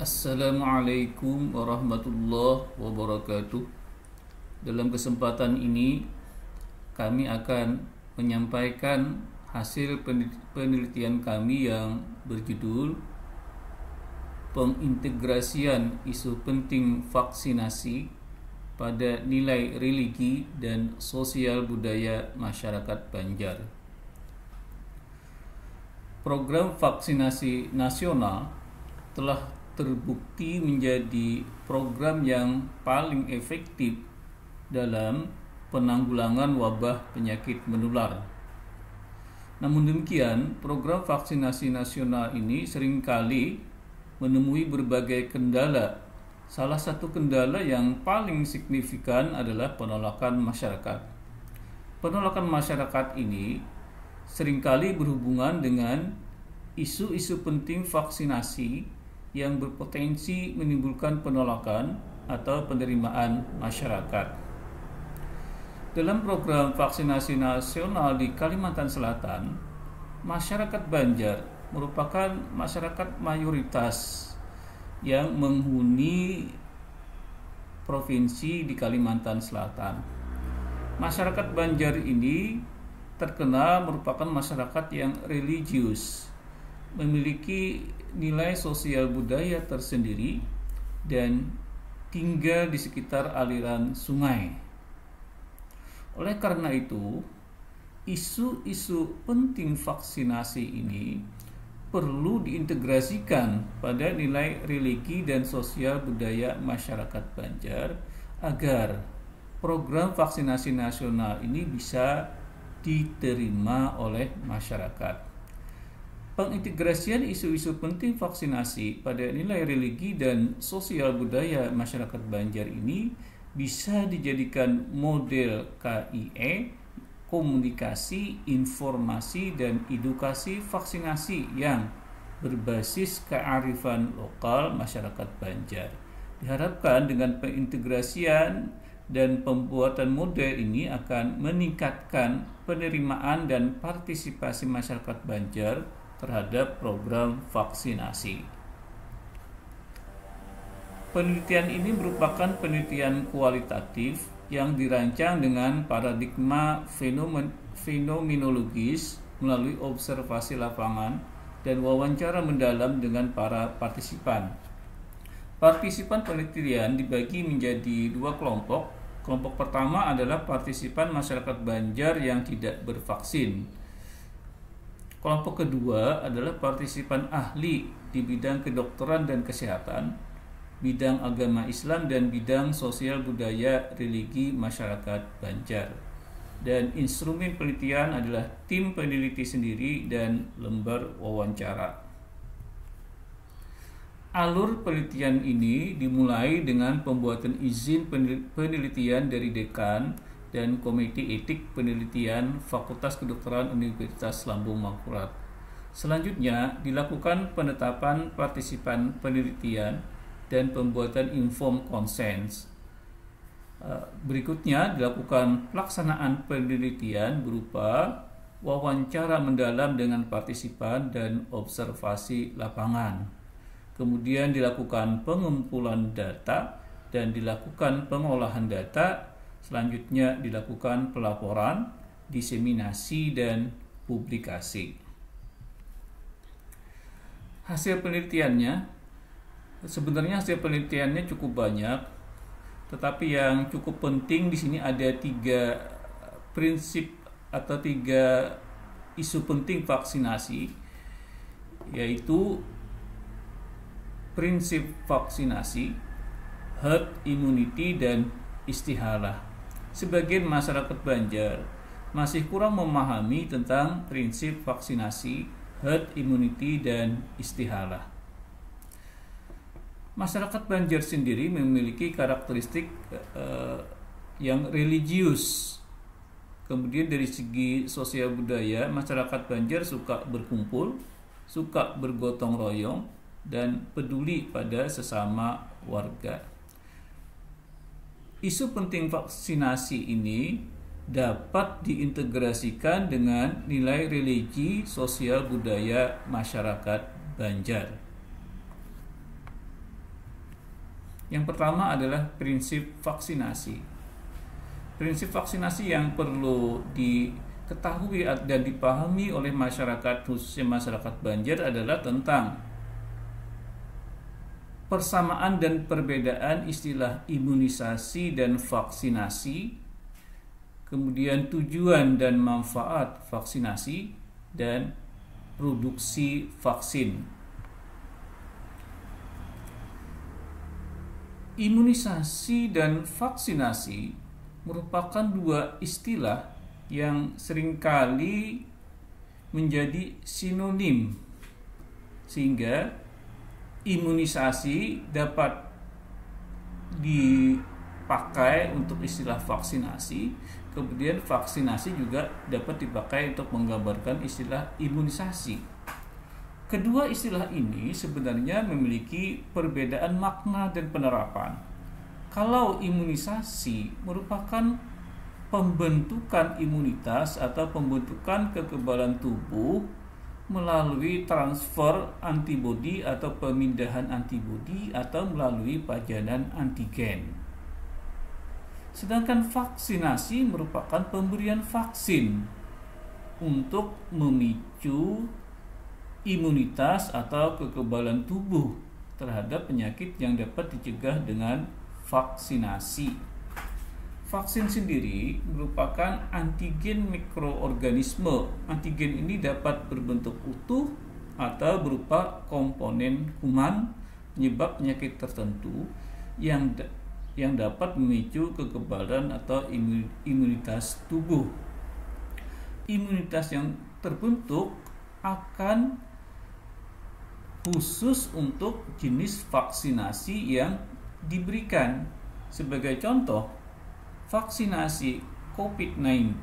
Assalamualaikum warahmatullahi wabarakatuh. Dalam kesempatan ini kami akan menyampaikan hasil penelitian kami yang berjudul Pengintegrasian isu penting vaksinasi pada nilai religi dan sosial budaya masyarakat Banjar. Program vaksinasi nasional telah terbukti menjadi program yang paling efektif dalam penanggulangan wabah penyakit menular. Namun demikian, program vaksinasi nasional ini seringkali menemui berbagai kendala. Salah satu kendala yang paling signifikan adalah penolakan masyarakat. Penolakan masyarakat ini seringkali berhubungan dengan isu-isu penting vaksinasi yang berpotensi menimbulkan penolakan atau penerimaan masyarakat. Dalam program vaksinasi nasional di Kalimantan Selatan, masyarakat Banjar merupakan masyarakat mayoritas yang menghuni provinsi di Kalimantan Selatan. Masyarakat Banjar ini terkenal merupakan masyarakat yang religius, memiliki nilai sosial budaya tersendiri dan tinggal di sekitar aliran sungai. Oleh karena itu, isu-isu penting vaksinasi ini perlu diintegrasikan pada nilai religi dan sosial budaya masyarakat Banjar agar program vaksinasi nasional ini bisa diterima oleh masyarakat. Pengintegrasian isu-isu penting vaksinasi pada nilai religi dan sosial budaya masyarakat Banjar ini bisa dijadikan model KIE, komunikasi, informasi, dan edukasi vaksinasi yang berbasis kearifan lokal masyarakat Banjar. Diharapkan dengan pengintegrasian dan pembuatan model ini akan meningkatkan penerimaan dan partisipasi masyarakat Banjar terhadap program vaksinasi. Penelitian ini merupakan penelitian kualitatif yang dirancang dengan paradigma fenomenologis melalui observasi lapangan dan wawancara mendalam dengan para partisipan. Partisipan penelitian dibagi menjadi dua kelompok. Kelompok pertama adalah partisipan masyarakat Banjar yang tidak bervaksin. Kelompok kedua adalah partisipan ahli di bidang kedokteran dan kesehatan, bidang agama Islam, dan bidang sosial budaya religi masyarakat Banjar. Dan instrumen penelitian adalah tim peneliti sendiri dan lembar wawancara. Alur penelitian ini dimulai dengan pembuatan izin penelitian dari dekan dan Komite Etik Penelitian Fakultas Kedokteran Universitas Lambung Mangkurat. Selanjutnya dilakukan penetapan partisipan penelitian dan pembuatan informed consent. Berikutnya dilakukan pelaksanaan penelitian berupa wawancara mendalam dengan partisipan dan observasi lapangan. Kemudian dilakukan pengumpulan data dan dilakukan pengolahan data. Selanjutnya dilakukan pelaporan, diseminasi, dan publikasi. Hasil penelitiannya, sebenarnya hasil penelitiannya cukup banyak, tetapi yang cukup penting di sini ada 3 prinsip atau 3 isu penting vaksinasi, yaitu prinsip vaksinasi, herd immunity, dan istihalah. Sebagian masyarakat Banjar masih kurang memahami tentang prinsip vaksinasi, herd immunity, dan istihalah. Masyarakat Banjar sendiri memiliki karakteristik yang religius. Kemudian dari segi sosial budaya, masyarakat Banjar suka berkumpul, suka bergotong royong, dan peduli pada sesama warga. Isu penting vaksinasi ini dapat diintegrasikan dengan nilai religi, sosial budaya masyarakat Banjar. Yang pertama adalah prinsip vaksinasi. Prinsip vaksinasi yang perlu diketahui dan dipahami oleh masyarakat, khususnya masyarakat Banjar, adalah tentang persamaan dan perbedaan istilah imunisasi dan vaksinasi, kemudian tujuan dan manfaat vaksinasi, dan produksi vaksin. Imunisasi dan vaksinasi merupakan dua istilah yang seringkali menjadi sinonim, sehingga imunisasi dapat dipakai untuk istilah vaksinasi, kemudian vaksinasi juga dapat dipakai untuk menggambarkan istilah imunisasi. Kedua istilah ini sebenarnya memiliki perbedaan makna dan penerapan. Kalau imunisasi merupakan pembentukan imunitas atau pembentukan kekebalan tubuh melalui transfer antibodi atau pemindahan antibodi atau melalui pajanan antigen. Sedangkan vaksinasi merupakan pemberian vaksin untuk memicu imunitas atau kekebalan tubuh terhadap penyakit yang dapat dicegah dengan vaksinasi. Vaksin sendiri merupakan antigen mikroorganisme. Antigen ini dapat berbentuk utuh atau berupa komponen kuman penyebab penyakit tertentu yang dapat memicu kekebalan atau imunitas tubuh. Imunitas yang terbentuk akan khusus untuk jenis vaksinasi yang diberikan. Sebagai contoh, vaksinasi COVID-19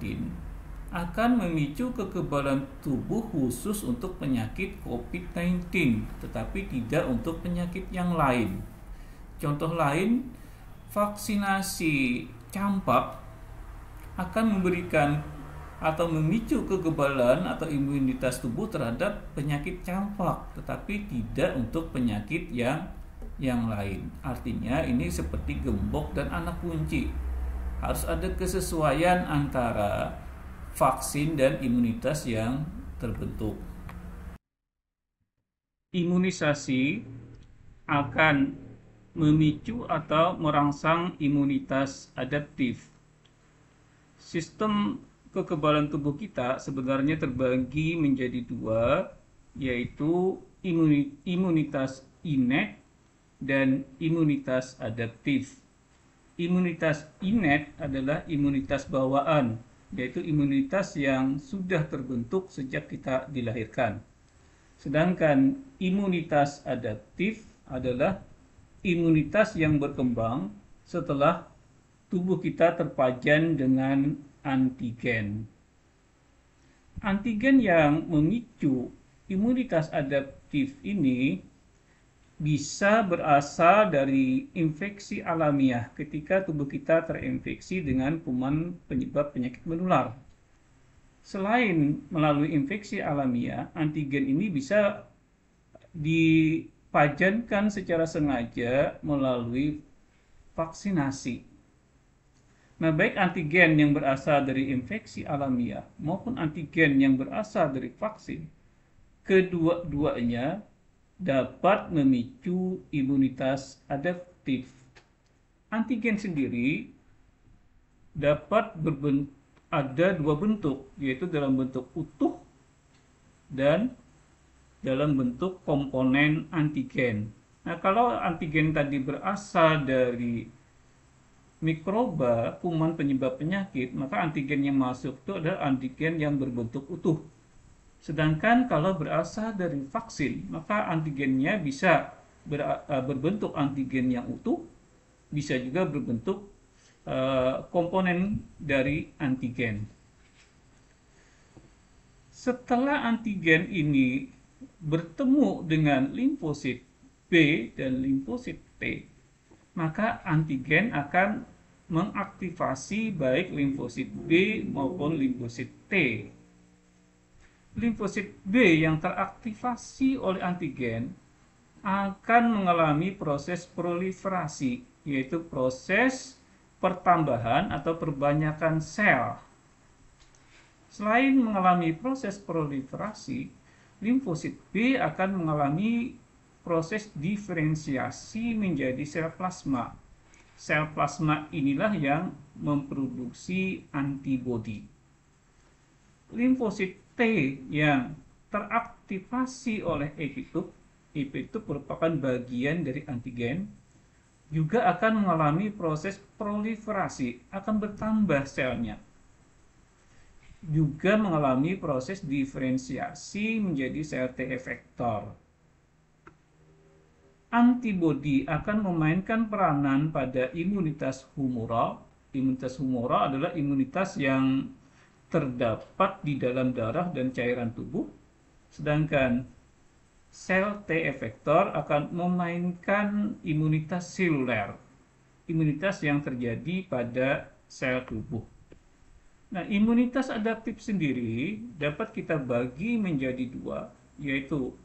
akan memicu kekebalan tubuh khusus untuk penyakit COVID-19, tetapi tidak untuk penyakit yang lain. Contoh lain, vaksinasi campak akan memberikan atau memicu kekebalan atau imunitas tubuh terhadap penyakit campak, tetapi tidak untuk penyakit yang lain. Artinya ini seperti gembok dan anak kunci. Harus ada kesesuaian antara vaksin dan imunitas yang terbentuk. Imunisasi akan memicu atau merangsang imunitas adaptif. Sistem kekebalan tubuh kita sebenarnya terbagi menjadi dua, yaitu imunitas innate dan imunitas adaptif. Imunitas innate adalah imunitas bawaan, yaitu imunitas yang sudah terbentuk sejak kita dilahirkan. Sedangkan imunitas adaptif adalah imunitas yang berkembang setelah tubuh kita terpajan dengan antigen. Antigen yang memicu imunitas adaptif ini bisa berasal dari infeksi alamiah ketika tubuh kita terinfeksi dengan kuman penyebab penyakit menular. Selain melalui infeksi alamiah, antigen ini bisa dipajankan secara sengaja melalui vaksinasi. Nah, baik antigen yang berasal dari infeksi alamiah maupun antigen yang berasal dari vaksin, kedua-duanya dapat memicu imunitas adaptif. Antigen sendiri dapat ada dua bentuk, yaitu dalam bentuk utuh dan dalam bentuk komponen antigen. Nah, kalau antigen tadi berasal dari mikroba, kuman penyebab penyakit, maka antigen yang masuk itu adalah antigen yang berbentuk utuh. Sedangkan kalau berasal dari vaksin, maka antigennya bisa berbentuk antigen yang utuh, bisa juga berbentuk komponen dari antigen. Setelah antigen ini bertemu dengan limfosit B dan limfosit T, maka antigen akan mengaktifasi baik limfosit B maupun limfosit T. Limfosit B yang teraktivasi oleh antigen akan mengalami proses proliferasi, yaitu proses pertambahan atau perbanyakan sel. Selain mengalami proses proliferasi, limfosit B akan mengalami proses diferensiasi menjadi sel plasma. Sel plasma inilah yang memproduksi antibodi. Limfosit T yang teraktivasi oleh epitope merupakan bagian dari antigen, juga akan mengalami proses proliferasi, akan bertambah selnya. Juga mengalami proses diferensiasi menjadi sel T efektor. Antibodi akan memainkan peranan pada imunitas humoral. Imunitas humoral adalah imunitas yang terdapat di dalam darah dan cairan tubuh, sedangkan sel T efektor akan memainkan imunitas seluler, imunitas yang terjadi pada sel tubuh. Nah, imunitas adaptif sendiri dapat kita bagi menjadi dua, yaitu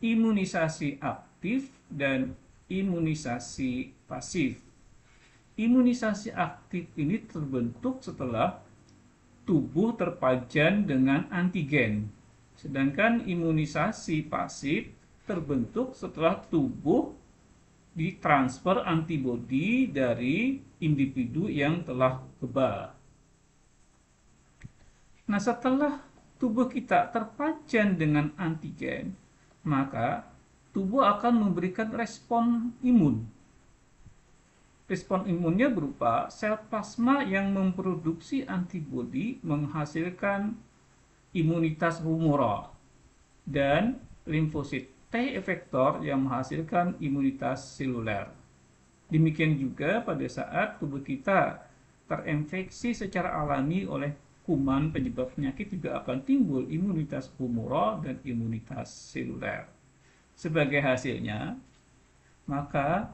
imunisasi aktif dan imunisasi pasif. Imunisasi aktif ini terbentuk setelah tubuh terpajan dengan antigen. Sedangkan imunisasi pasif terbentuk setelah tubuh ditransfer antibodi dari individu yang telah kebal. Nah, setelah tubuh kita terpajan dengan antigen, maka tubuh akan memberikan respon imun. Respon imunnya berupa sel plasma yang memproduksi antibodi menghasilkan imunitas humoral, dan limfosit T efektor yang menghasilkan imunitas seluler. Demikian juga pada saat tubuh kita terinfeksi secara alami oleh kuman penyebab penyakit, juga akan timbul imunitas humoral dan imunitas seluler. Sebagai hasilnya, maka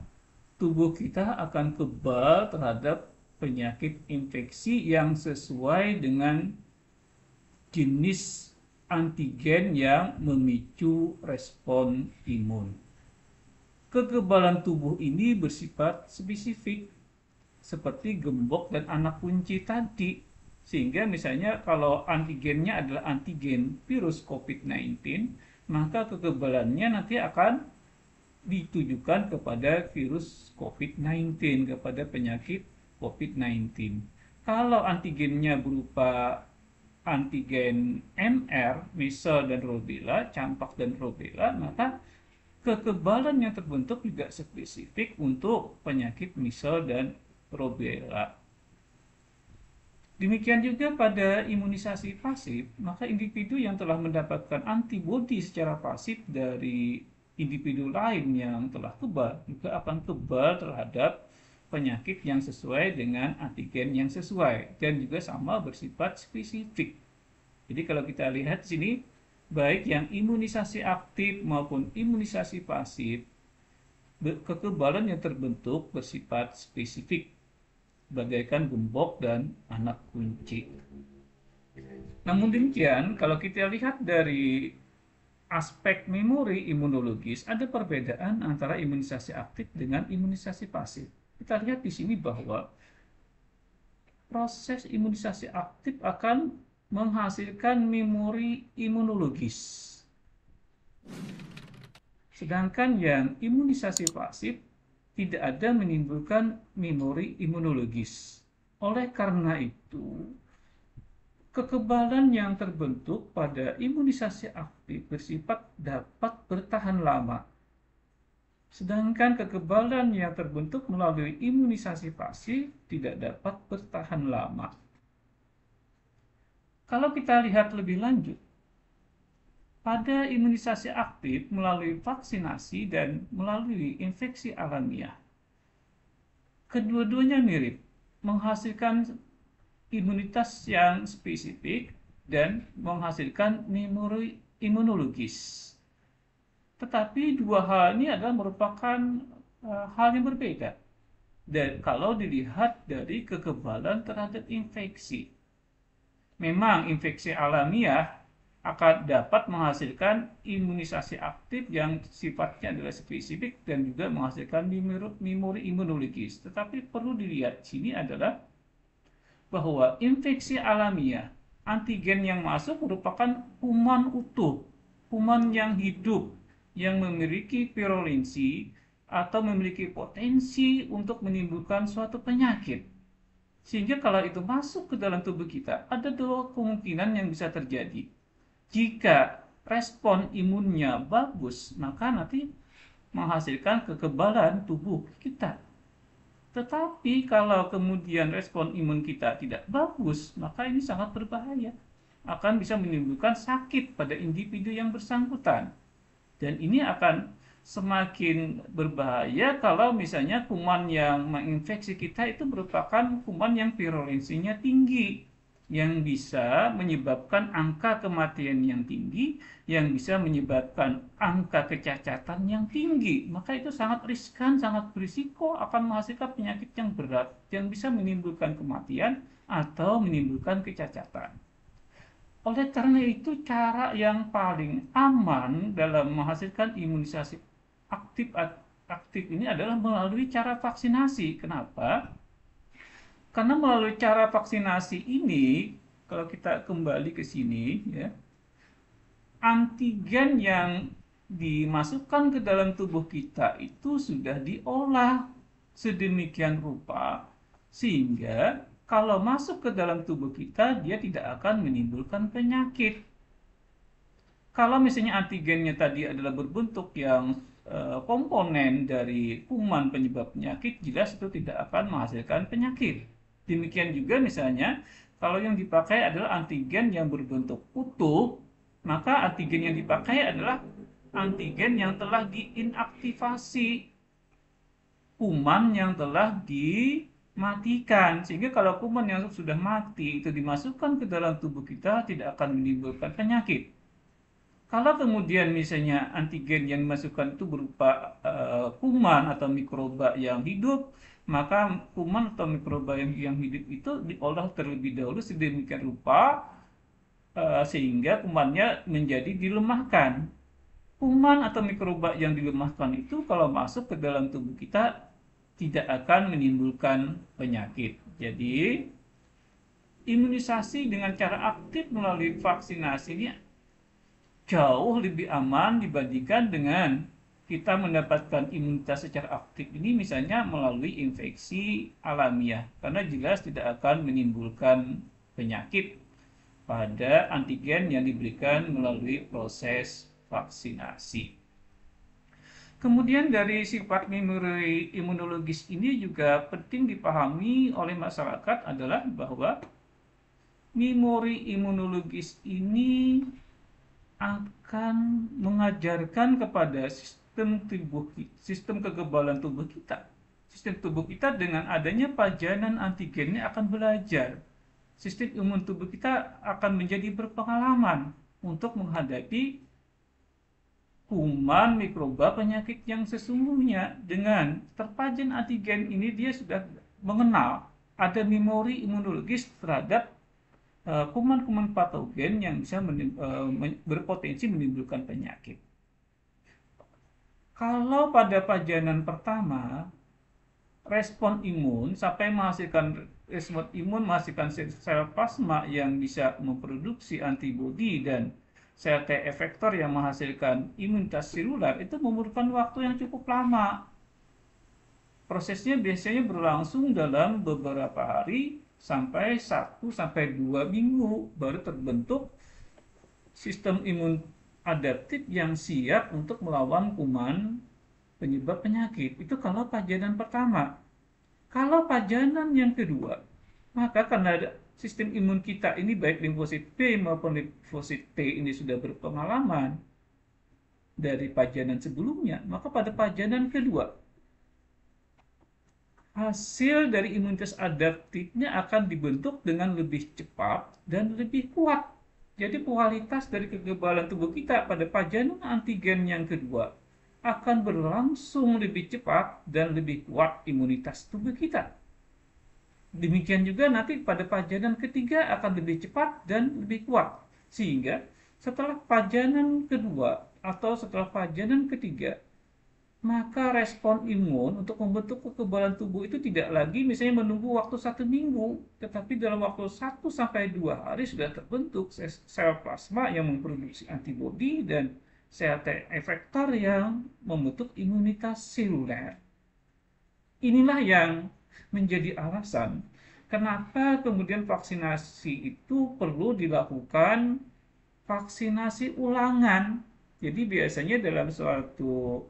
tubuh kita akan kebal terhadap penyakit infeksi yang sesuai dengan jenis antigen yang memicu respon imun. Kekebalan tubuh ini bersifat spesifik, seperti gembok dan anak kunci tadi. Sehingga misalnya kalau antigennya adalah antigen virus COVID-19, maka kekebalannya nanti akan ditujukan kepada virus COVID-19, kepada penyakit COVID-19. Kalau antigennya berupa antigen MR, measles dan rubella, campak dan rubella, maka kekebalan yang terbentuk juga spesifik untuk penyakit measles dan rubella. Demikian juga pada imunisasi pasif, maka individu yang telah mendapatkan antibodi secara pasif dari individu lain yang telah kebal juga akan kebal terhadap penyakit yang sesuai dengan antigen yang sesuai, dan juga sama bersifat spesifik. Jadi kalau kita lihat di sini, baik yang imunisasi aktif maupun imunisasi pasif, kekebalan yang terbentuk bersifat spesifik, bagaikan gembok dan anak kunci. Namun demikian, kalau kita lihat dari aspek memori imunologis, ada perbedaan antara imunisasi aktif dengan imunisasi pasif. Kita lihat di sini bahwa proses imunisasi aktif akan menghasilkan memori imunologis. Sedangkan yang imunisasi pasif tidak ada menimbulkan memori imunologis. Oleh karena itu, kekebalan yang terbentuk pada imunisasi aktif bersifat dapat bertahan lama. Sedangkan kekebalan yang terbentuk melalui imunisasi pasif tidak dapat bertahan lama. Kalau kita lihat lebih lanjut, pada imunisasi aktif melalui vaksinasi dan melalui infeksi alamiah, kedua-duanya mirip, menghasilkan imunitas yang spesifik dan menghasilkan memori imunologis. Tetapi dua hal ini adalah merupakan hal yang berbeda. Dan kalau dilihat dari kekebalan terhadap infeksi, memang infeksi alamiah akan dapat menghasilkan imunisasi aktif yang sifatnya adalah spesifik dan juga menghasilkan memori imunologis. Tetapi perlu dilihat di sini adalah bahwa infeksi alamiah, antigen yang masuk merupakan kuman utuh, kuman yang hidup, yang memiliki virulensi atau memiliki potensi untuk menimbulkan suatu penyakit. Sehingga kalau itu masuk ke dalam tubuh kita, ada dua kemungkinan yang bisa terjadi. Jika respon imunnya bagus, maka nanti menghasilkan kekebalan tubuh kita. Tetapi kalau kemudian respon imun kita tidak bagus, maka ini sangat berbahaya. Akan bisa menimbulkan sakit pada individu yang bersangkutan. Dan ini akan semakin berbahaya kalau misalnya kuman yang menginfeksi kita itu merupakan kuman yang virulensinya tinggi, yang bisa menyebabkan angka kematian yang tinggi, yang bisa menyebabkan angka kecacatan yang tinggi. Maka itu sangat riskan, sangat berisiko akan menghasilkan penyakit yang berat yang bisa menimbulkan kematian atau menimbulkan kecacatan. Oleh karena itu, cara yang paling aman dalam menghasilkan imunisasi aktif ini adalah melalui cara vaksinasi. Kenapa? Karena melalui cara vaksinasi ini, kalau kita kembali ke sini, ya, antigen yang dimasukkan ke dalam tubuh kita itu sudah diolah sedemikian rupa sehingga kalau masuk ke dalam tubuh kita dia tidak akan menimbulkan penyakit. Kalau misalnya antigennya tadi adalah berbentuk yang komponen dari kuman penyebab penyakit, jelas itu tidak akan menghasilkan penyakit. Demikian juga misalnya kalau yang dipakai adalah antigen yang berbentuk utuh, maka antigen yang dipakai adalah antigen yang telah diinaktivasi, kuman yang telah dimatikan. Sehingga kalau kuman yang sudah mati itu dimasukkan ke dalam tubuh kita tidak akan menimbulkan penyakit. Kalau kemudian misalnya antigen yang dimasukkan itu berupa kuman atau mikroba yang hidup, maka kuman atau mikroba yang hidup itu diolah terlebih dahulu sedemikian rupa sehingga kumannya menjadi dilemahkan. Kuman atau mikroba yang dilemahkan itu kalau masuk ke dalam tubuh kita tidak akan menimbulkan penyakit. Jadi imunisasi dengan cara aktif melalui vaksinasi ini jauh lebih aman dibandingkan dengan kita mendapatkan imunitas secara aktif ini misalnya melalui infeksi alamiah, karena jelas tidak akan menimbulkan penyakit pada antigen yang diberikan melalui proses vaksinasi. Kemudian dari sifat memori imunologis ini juga penting dipahami oleh masyarakat adalah bahwa memori imunologis ini akan mengajarkan kepada sistem kekebalan tubuh kita. Sistem tubuh kita dengan adanya pajanan antigennya akan belajar. Sistem imun tubuh kita akan menjadi berpengalaman untuk menghadapi kuman, mikroba, penyakit yang sesungguhnya. Dengan terpajan antigen ini dia sudah mengenal ada memori imunologis terhadap kuman-kuman patogen yang bisa berpotensi menimbulkan penyakit. Kalau pada pajanan pertama, respon imun menghasilkan sel plasma yang bisa memproduksi antibodi dan sel T efektor yang menghasilkan imunitas seluler itu memerlukan waktu yang cukup lama. Prosesnya biasanya berlangsung dalam beberapa hari sampai 1-2 minggu baru terbentuk sistem imun adaptif yang siap untuk melawan kuman penyebab penyakit. Itu kalau pajanan pertama. Kalau pajanan yang kedua, maka karena sistem imun kita ini baik limfosit B maupun limfosit T ini sudah berpengalaman dari pajanan sebelumnya, maka pada pajanan kedua hasil dari imunitas adaptifnya akan dibentuk dengan lebih cepat dan lebih kuat. Jadi kualitas dari kekebalan tubuh kita pada pajanan antigen yang kedua akan berlangsung lebih cepat dan lebih kuat imunitas tubuh kita. Demikian juga nanti pada pajanan ketiga akan lebih cepat dan lebih kuat. Sehingga Setelah pajanan kedua atau setelah pajanan ketiga, maka respon imun untuk membentuk kekebalan tubuh itu tidak lagi misalnya menunggu waktu 1 minggu, tetapi dalam waktu 1 sampai 2 hari sudah terbentuk sel plasma yang memproduksi antibodi dan sel T efektor yang membentuk imunitas seluler. Inilah yang menjadi alasan kenapa kemudian vaksinasi itu perlu dilakukan vaksinasi ulangan. Jadi biasanya dalam suatu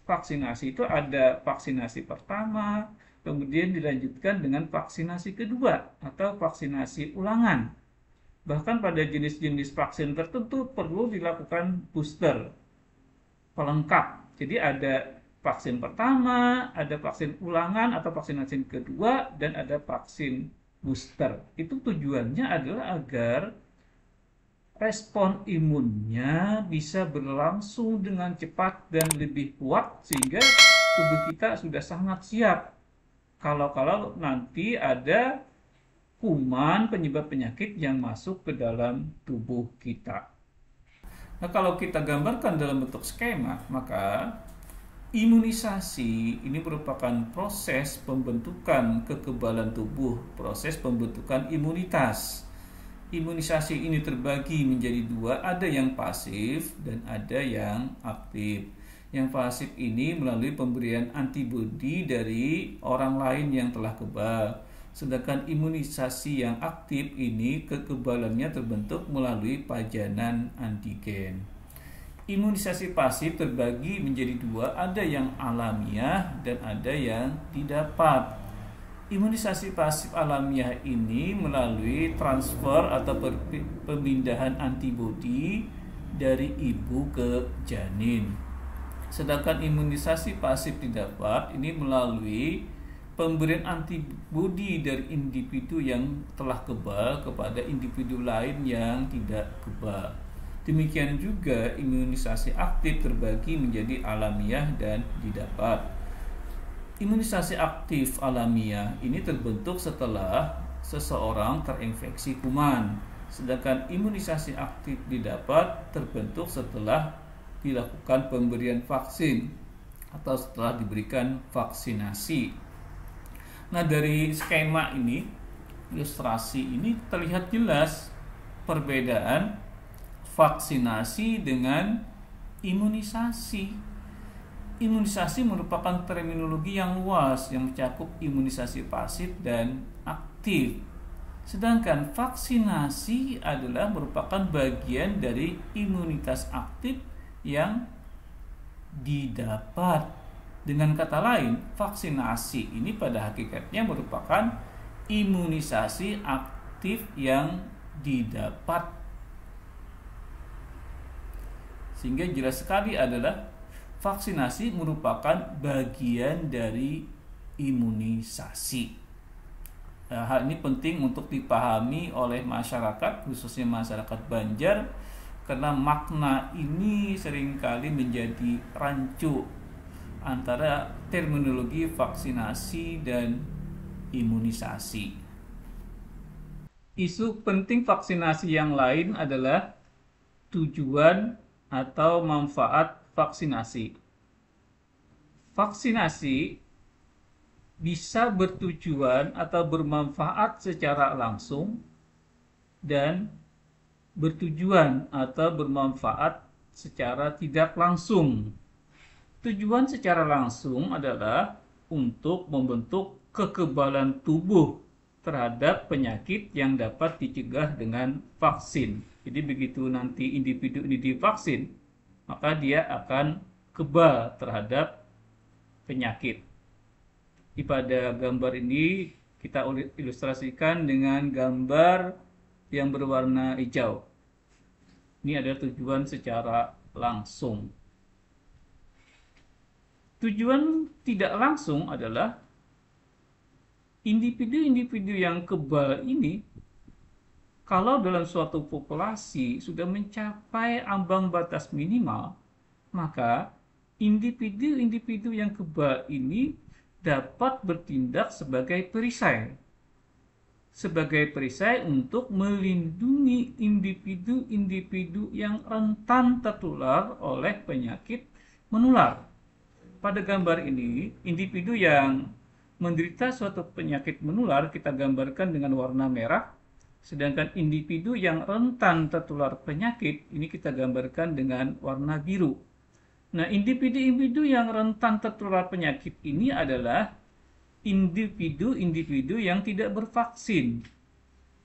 vaksinasi itu ada vaksinasi pertama, kemudian dilanjutkan dengan vaksinasi kedua atau vaksinasi ulangan. Bahkan pada jenis-jenis vaksin tertentu perlu dilakukan booster pelengkap. Jadi ada vaksin pertama, ada vaksin ulangan atau vaksinasi kedua, dan ada vaksin booster. Itu tujuannya adalah agar respon imunnya bisa berlangsung dengan cepat dan lebih kuat sehingga tubuh kita sudah sangat siap kalau nanti ada kuman penyebab penyakit yang masuk ke dalam tubuh kita. Nah, kalau kita gambarkan dalam bentuk skema, maka imunisasi ini merupakan proses pembentukan kekebalan tubuh, proses pembentukan imunitas. Imunisasi ini terbagi menjadi dua, ada yang pasif dan ada yang aktif. Yang pasif ini melalui pemberian antibodi dari orang lain yang telah kebal. Sedangkan imunisasi yang aktif ini kekebalannya terbentuk melalui pajanan antigen. Imunisasi pasif terbagi menjadi dua, ada yang alamiah dan ada yang didapat. Imunisasi pasif alamiah ini melalui transfer atau pemindahan antibodi dari ibu ke janin. Sedangkan imunisasi pasif didapat ini melalui pemberian antibodi dari individu yang telah kebal kepada individu lain yang tidak kebal. Demikian juga imunisasi aktif terbagi menjadi alamiah dan didapat. Imunisasi aktif alamiah ini terbentuk setelah seseorang terinfeksi kuman, sedangkan imunisasi aktif didapat terbentuk setelah dilakukan pemberian vaksin atau setelah diberikan vaksinasi. Nah, dari skema ini, ilustrasi ini terlihat jelas perbedaan vaksinasi dengan imunisasi. Imunisasi merupakan terminologi yang luas yang mencakup imunisasi pasif dan aktif. Sedangkan vaksinasi adalah merupakan bagian dari imunitas aktif yang didapat. Dengan kata lain, vaksinasi ini pada hakikatnya merupakan imunisasi aktif yang didapat. Sehingga jelas sekali adalah vaksinasi merupakan bagian dari imunisasi. Nah, hal ini penting untuk dipahami oleh masyarakat, khususnya masyarakat Banjar, karena makna ini seringkali menjadi rancu antara terminologi vaksinasi dan imunisasi. Isu penting vaksinasi yang lain adalah tujuan atau manfaat vaksinasi. Vaksinasi bisa bertujuan atau bermanfaat secara langsung dan bertujuan atau bermanfaat secara tidak langsung. Tujuan secara langsung adalah untuk membentuk kekebalan tubuh terhadap penyakit yang dapat dicegah dengan vaksin. Jadi begitu nanti individu ini divaksin, maka dia akan kebal terhadap penyakit. Pada gambar ini kita ilustrasikan dengan gambar yang berwarna hijau. Ini adalah tujuan secara langsung. Tujuan tidak langsung adalah individu-individu yang kebal ini, kalau dalam suatu populasi sudah mencapai ambang batas minimal, maka individu-individu yang kebal ini dapat bertindak sebagai perisai. sebagai perisai untuk melindungi individu-individu yang rentan tertular oleh penyakit menular. Pada gambar ini, individu yang menderita suatu penyakit menular kita gambarkan dengan warna merah, sedangkan individu yang rentan tertular penyakit ini kita gambarkan dengan warna biru. Nah, individu-individu yang rentan tertular penyakit ini adalah individu-individu yang tidak bervaksin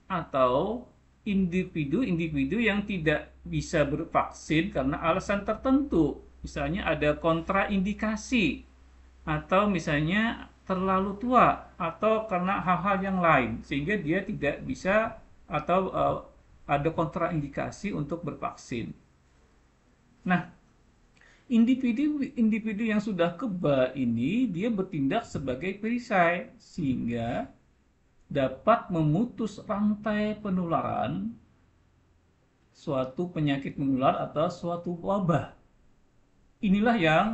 atau individu-individu yang tidak bisa bervaksin karena alasan tertentu. Misalnya ada kontraindikasi atau misalnya terlalu tua atau karena hal-hal yang lain sehingga dia tidak bisa atau ada kontraindikasi untuk bervaksin. Nah, individu-individu yang sudah kebal ini dia bertindak sebagai perisai sehingga dapat memutus rantai penularan suatu penyakit menular atau suatu wabah. Inilah yang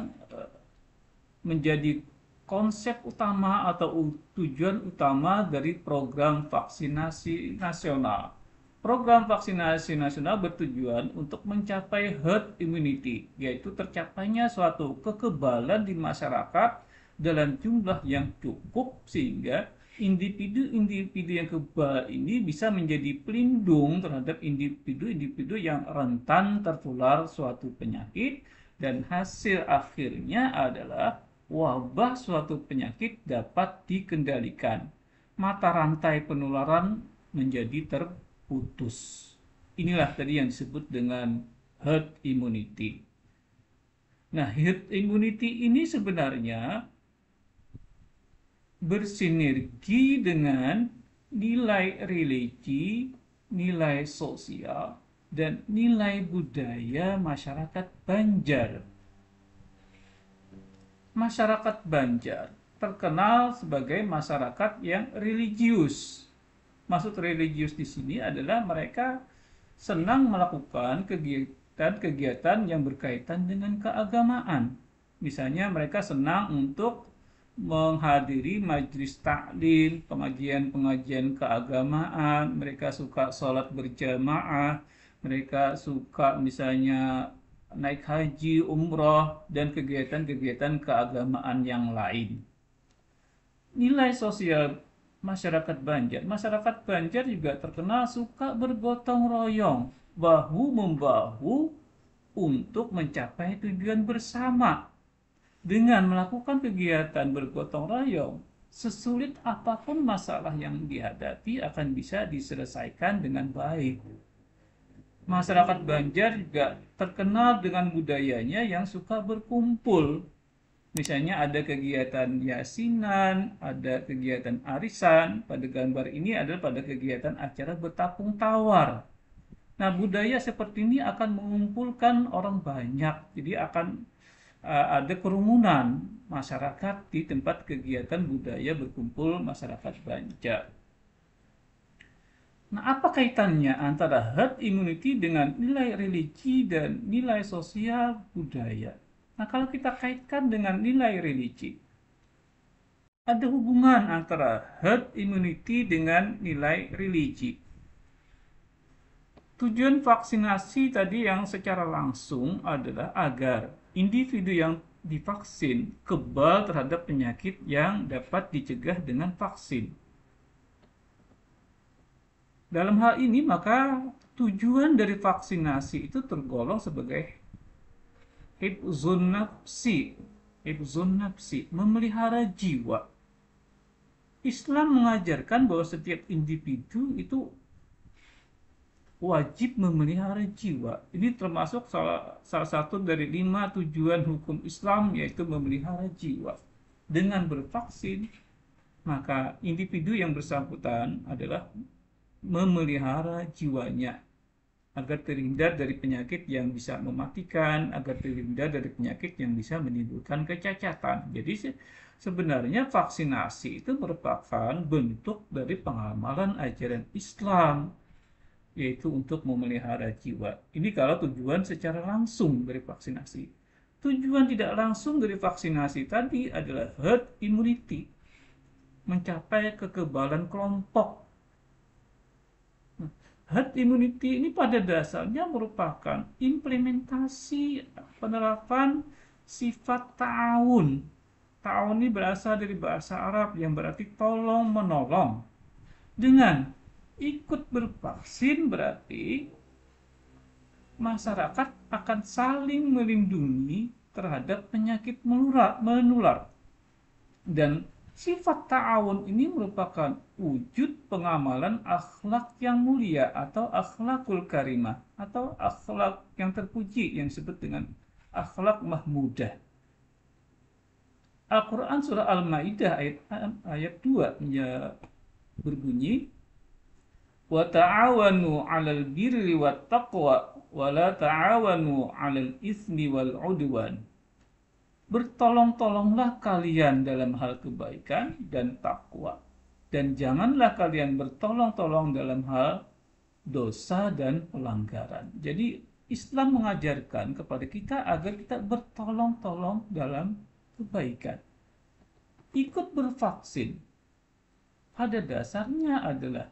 menjadi konsep utama atau tujuan utama dari program vaksinasi nasional. Program vaksinasi nasional bertujuan untuk mencapai herd immunity, yaitu tercapainya suatu kekebalan di masyarakat dalam jumlah yang cukup sehingga individu-individu yang kebal ini bisa menjadi pelindung terhadap individu-individu yang rentan tertular suatu penyakit, dan hasil akhirnya adalah wabah suatu penyakit dapat dikendalikan. Mata rantai penularan menjadi terputus. Inilah tadi yang disebut dengan herd immunity. Nah, herd immunity ini sebenarnya bersinergi dengan nilai religi, nilai sosial, dan nilai budaya masyarakat Banjar. Masyarakat Banjar terkenal sebagai masyarakat yang religius. Maksud religius di sini adalah mereka senang melakukan kegiatan-kegiatan yang berkaitan dengan keagamaan. Misalnya mereka senang untuk menghadiri majelis taklim, pengajian-pengajian keagamaan, mereka suka sholat berjamaah, mereka suka misalnya naik haji, umroh, dan kegiatan-kegiatan keagamaan yang lain. Nilai sosial masyarakat Banjar. Masyarakat Banjar juga terkenal suka bergotong royong, bahu-membahu untuk mencapai tujuan bersama. Dengan melakukan kegiatan bergotong royong, sesulit apapun masalah yang dihadapi akan bisa diselesaikan dengan baik. Masyarakat Banjar juga terkenal dengan budayanya yang suka berkumpul. Misalnya ada kegiatan yasinan, ada kegiatan arisan. Pada gambar ini adalah pada kegiatan acara bertapung tawar. Nah, budaya seperti ini akan mengumpulkan orang banyak. Jadi akan ada kerumunan masyarakat di tempat kegiatan budaya berkumpul masyarakat Banjar. Nah, apa kaitannya antara herd immunity dengan nilai religi dan nilai sosial budaya? Nah, kalau kita kaitkan dengan nilai religi, ada hubungan antara herd immunity dengan nilai religi. Tujuan vaksinasi tadi yang secara langsung adalah agar individu yang divaksin kebal terhadap penyakit yang dapat dicegah dengan vaksin. Dalam hal ini maka tujuan dari vaksinasi itu tergolong sebagai hifzun nafsi, memelihara jiwa. Islam mengajarkan bahwa setiap individu itu wajib memelihara jiwa. Ini termasuk salah satu dari 5 tujuan hukum Islam, yaitu memelihara jiwa. Dengan bervaksin, maka individu yang bersangkutan adalah memelihara jiwanya agar terhindar dari penyakit yang bisa mematikan, agar terhindar dari penyakit yang bisa menimbulkan kecacatan. Jadi sebenarnya vaksinasi itu merupakan bentuk dari pengamalan ajaran Islam, yaitu untuk memelihara jiwa. Ini kalau tujuan secara langsung dari vaksinasi. Tujuan tidak langsung dari vaksinasi tadi adalah herd immunity, mencapai kekebalan kelompok. Herd immunity ini pada dasarnya merupakan implementasi penerapan sifat ta'awun. Ta'awun ini berasal dari bahasa Arab yang berarti tolong menolong. Dengan ikut bervaksin berarti masyarakat akan saling melindungi terhadap penyakit menular. Dan sifat ta'awun ini merupakan wujud pengamalan akhlak yang mulia atau akhlakul karimah atau akhlak yang terpuji yang disebut dengan akhlak mahmudah. Al-Quran surah Al-Ma'idah ayat 2 berbunyi, wa ta'awanu 'alal birri wat taqwa wa la ta'awanu 'alal itsmi wal 'udwan. Bertolong-tolonglah kalian dalam hal kebaikan dan takwa, dan janganlah kalian bertolong-tolong dalam hal dosa dan pelanggaran. Jadi Islam mengajarkan kepada kita agar kita bertolong-tolong dalam kebaikan. Ikut bervaksin pada dasarnya adalah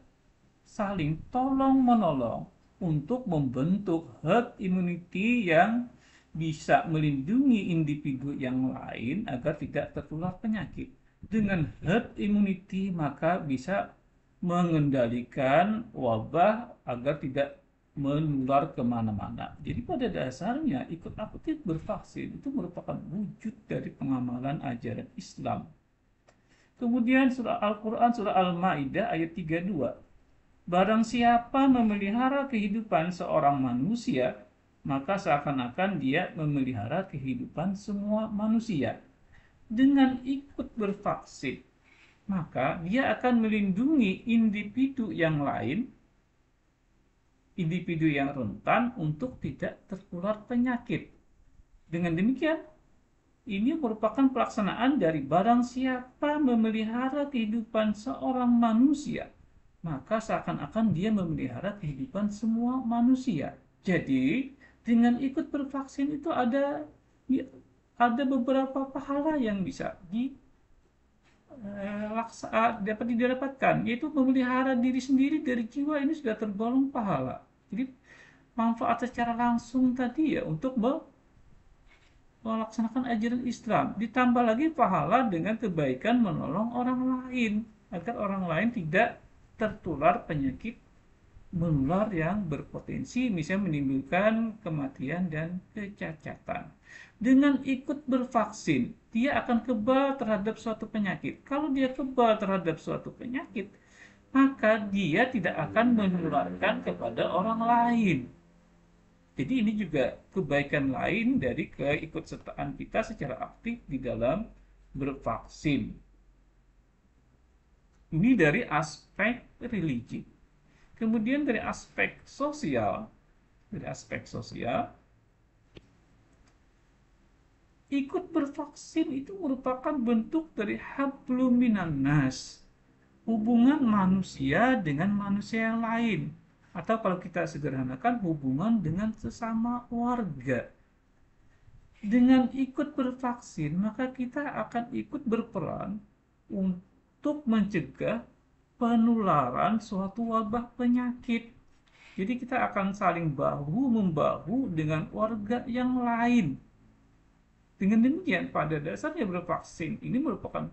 saling tolong-menolong untuk membentuk herd immunity yang bisa melindungi individu yang lain agar tidak tertular penyakit. Dengan herd immunity maka bisa mengendalikan wabah agar tidak menular kemana-mana. Jadi pada dasarnya ikut aktif bervaksin itu merupakan wujud dari pengamalan ajaran Islam. Kemudian surah Al-Quran surah Al-Ma'idah ayat 32. Barang siapa memelihara kehidupan seorang manusia, maka seakan-akan dia memelihara kehidupan semua manusia. Dengan ikut bervaksin, maka dia akan melindungi individu yang lain, individu yang rentan untuk tidak tertular penyakit. Dengan demikian, ini merupakan pelaksanaan dari barang siapa memelihara kehidupan seorang manusia, maka seakan-akan dia memelihara kehidupan semua manusia. Jadi, dengan ikut bervaksin itu ada beberapa pahala yang bisa dapat didapatkan, yaitu memelihara diri sendiri dari jiwa ini sudah tergolong pahala. Jadi, manfaat secara langsung tadi ya untuk melaksanakan ajaran Islam, ditambah lagi pahala dengan kebaikan menolong orang lain agar orang lain tidak tertular penyakit menular yang berpotensi misalnya menimbulkan kematian dan kecacatan. Dengan ikut bervaksin, dia akan kebal terhadap suatu penyakit. Kalau dia kebal terhadap suatu penyakit, maka dia tidak akan menularkan kepada orang lain. Jadi ini juga kebaikan lain dari keikutsertaan kita secara aktif di dalam bervaksin. Ini dari aspek religi. Kemudian dari aspek sosial, ikut bervaksin itu merupakan bentuk dari hablum minan nas, hubungan manusia dengan manusia yang lain, atau kalau kita sederhanakan hubungan dengan sesama warga. Dengan ikut bervaksin, maka kita akan ikut berperan untuk mencegah penularan suatu wabah penyakit. Jadi kita akan saling bahu-membahu dengan warga yang lain. Dengan demikian, pada dasarnya bervaksin ini merupakan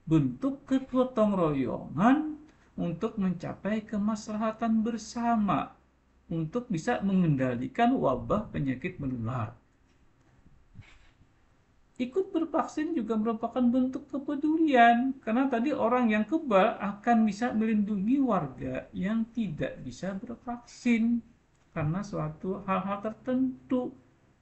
bentuk kegotong royongan untuk mencapai kemaslahatan bersama, untuk bisa mengendalikan wabah penyakit menular. Ikut bervaksin juga merupakan bentuk kepedulian, karena tadi orang yang kebal akan bisa melindungi warga yang tidak bisa bervaksin karena suatu hal-hal tertentu.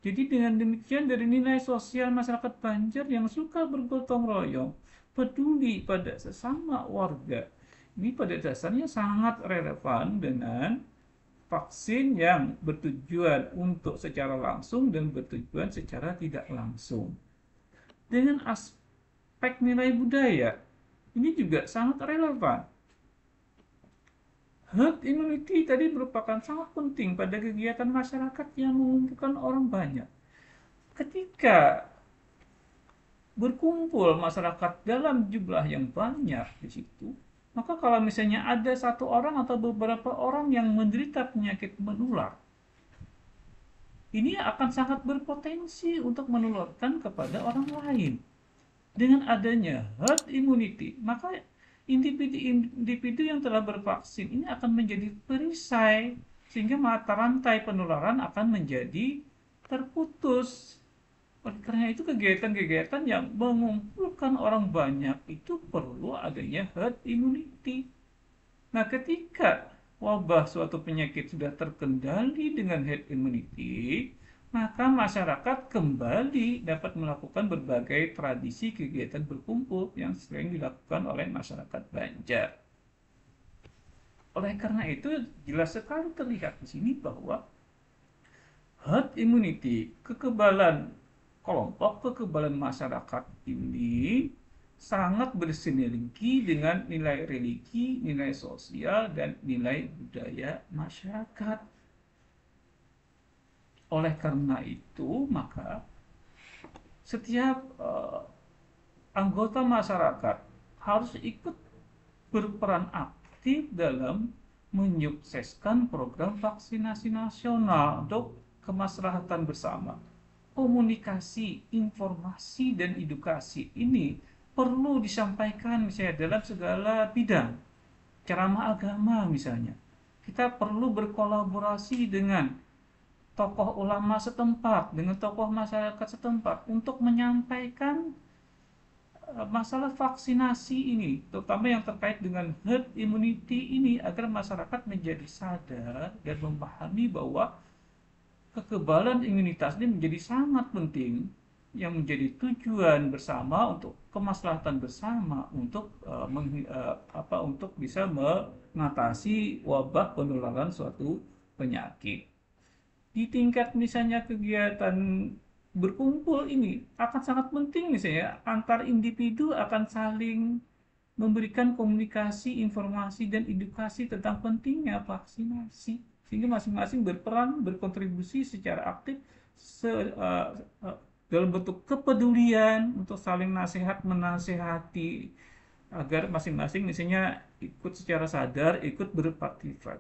Jadi dengan demikian dari nilai sosial masyarakat Banjar yang suka bergotong royong, peduli pada sesama warga, ini pada dasarnya sangat relevan dengan vaksin yang bertujuan untuk secara langsung dan bertujuan secara tidak langsung. Dengan aspek nilai budaya, ini juga sangat relevan. Herd immunity tadi merupakan sangat penting pada kegiatan masyarakat yang mengumpulkan orang banyak. Ketika berkumpul masyarakat dalam jumlah yang banyak di situ, Maka kalau misalnya ada satu orang atau beberapa orang yang menderita penyakit menular, ini akan sangat berpotensi untuk menularkan kepada orang lain. Dengan adanya herd immunity, maka individu-individu yang telah bervaksin ini akan menjadi perisai, sehingga mata rantai penularan akan menjadi terputus. Oleh karena itu, kegiatan-kegiatan yang mengumpulkan orang banyak itu perlu adanya herd immunity. Nah, ketika wabah suatu penyakit sudah terkendali dengan herd immunity, maka masyarakat kembali dapat melakukan berbagai tradisi kegiatan berkumpul yang sering dilakukan oleh masyarakat Banjar. Oleh karena itu, jelas sekali terlihat di sini bahwa herd immunity, kekebalan kelompok, kekebalan masyarakat ini sangat bersinergi dengan nilai religi, nilai sosial, dan nilai budaya masyarakat. Oleh karena itu, maka setiap anggota masyarakat harus ikut berperan aktif dalam menyukseskan program vaksinasi nasional untuk kemaslahatan bersama. Komunikasi, informasi, dan edukasi ini perlu disampaikan misalnya dalam segala bidang. Ceramah agama misalnya. Kita perlu berkolaborasi dengan tokoh ulama setempat, dengan tokoh masyarakat setempat untuk menyampaikan masalah vaksinasi ini, terutama yang terkait dengan herd immunity ini, agar masyarakat menjadi sadar dan memahami bahwa kekebalan imunitas ini menjadi sangat penting, yang menjadi tujuan bersama untuk kemaslahatan bersama untuk untuk bisa mengatasi wabah penularan suatu penyakit. Di tingkat misalnya kegiatan berkumpul ini akan sangat penting, misalnya antar individu akan saling memberikan komunikasi, informasi, dan edukasi tentang pentingnya vaksinasi, sehingga masing-masing berperan, berkontribusi secara aktif dalam bentuk kepedulian untuk saling nasihat menasehati, agar masing-masing misalnya ikut secara sadar, ikut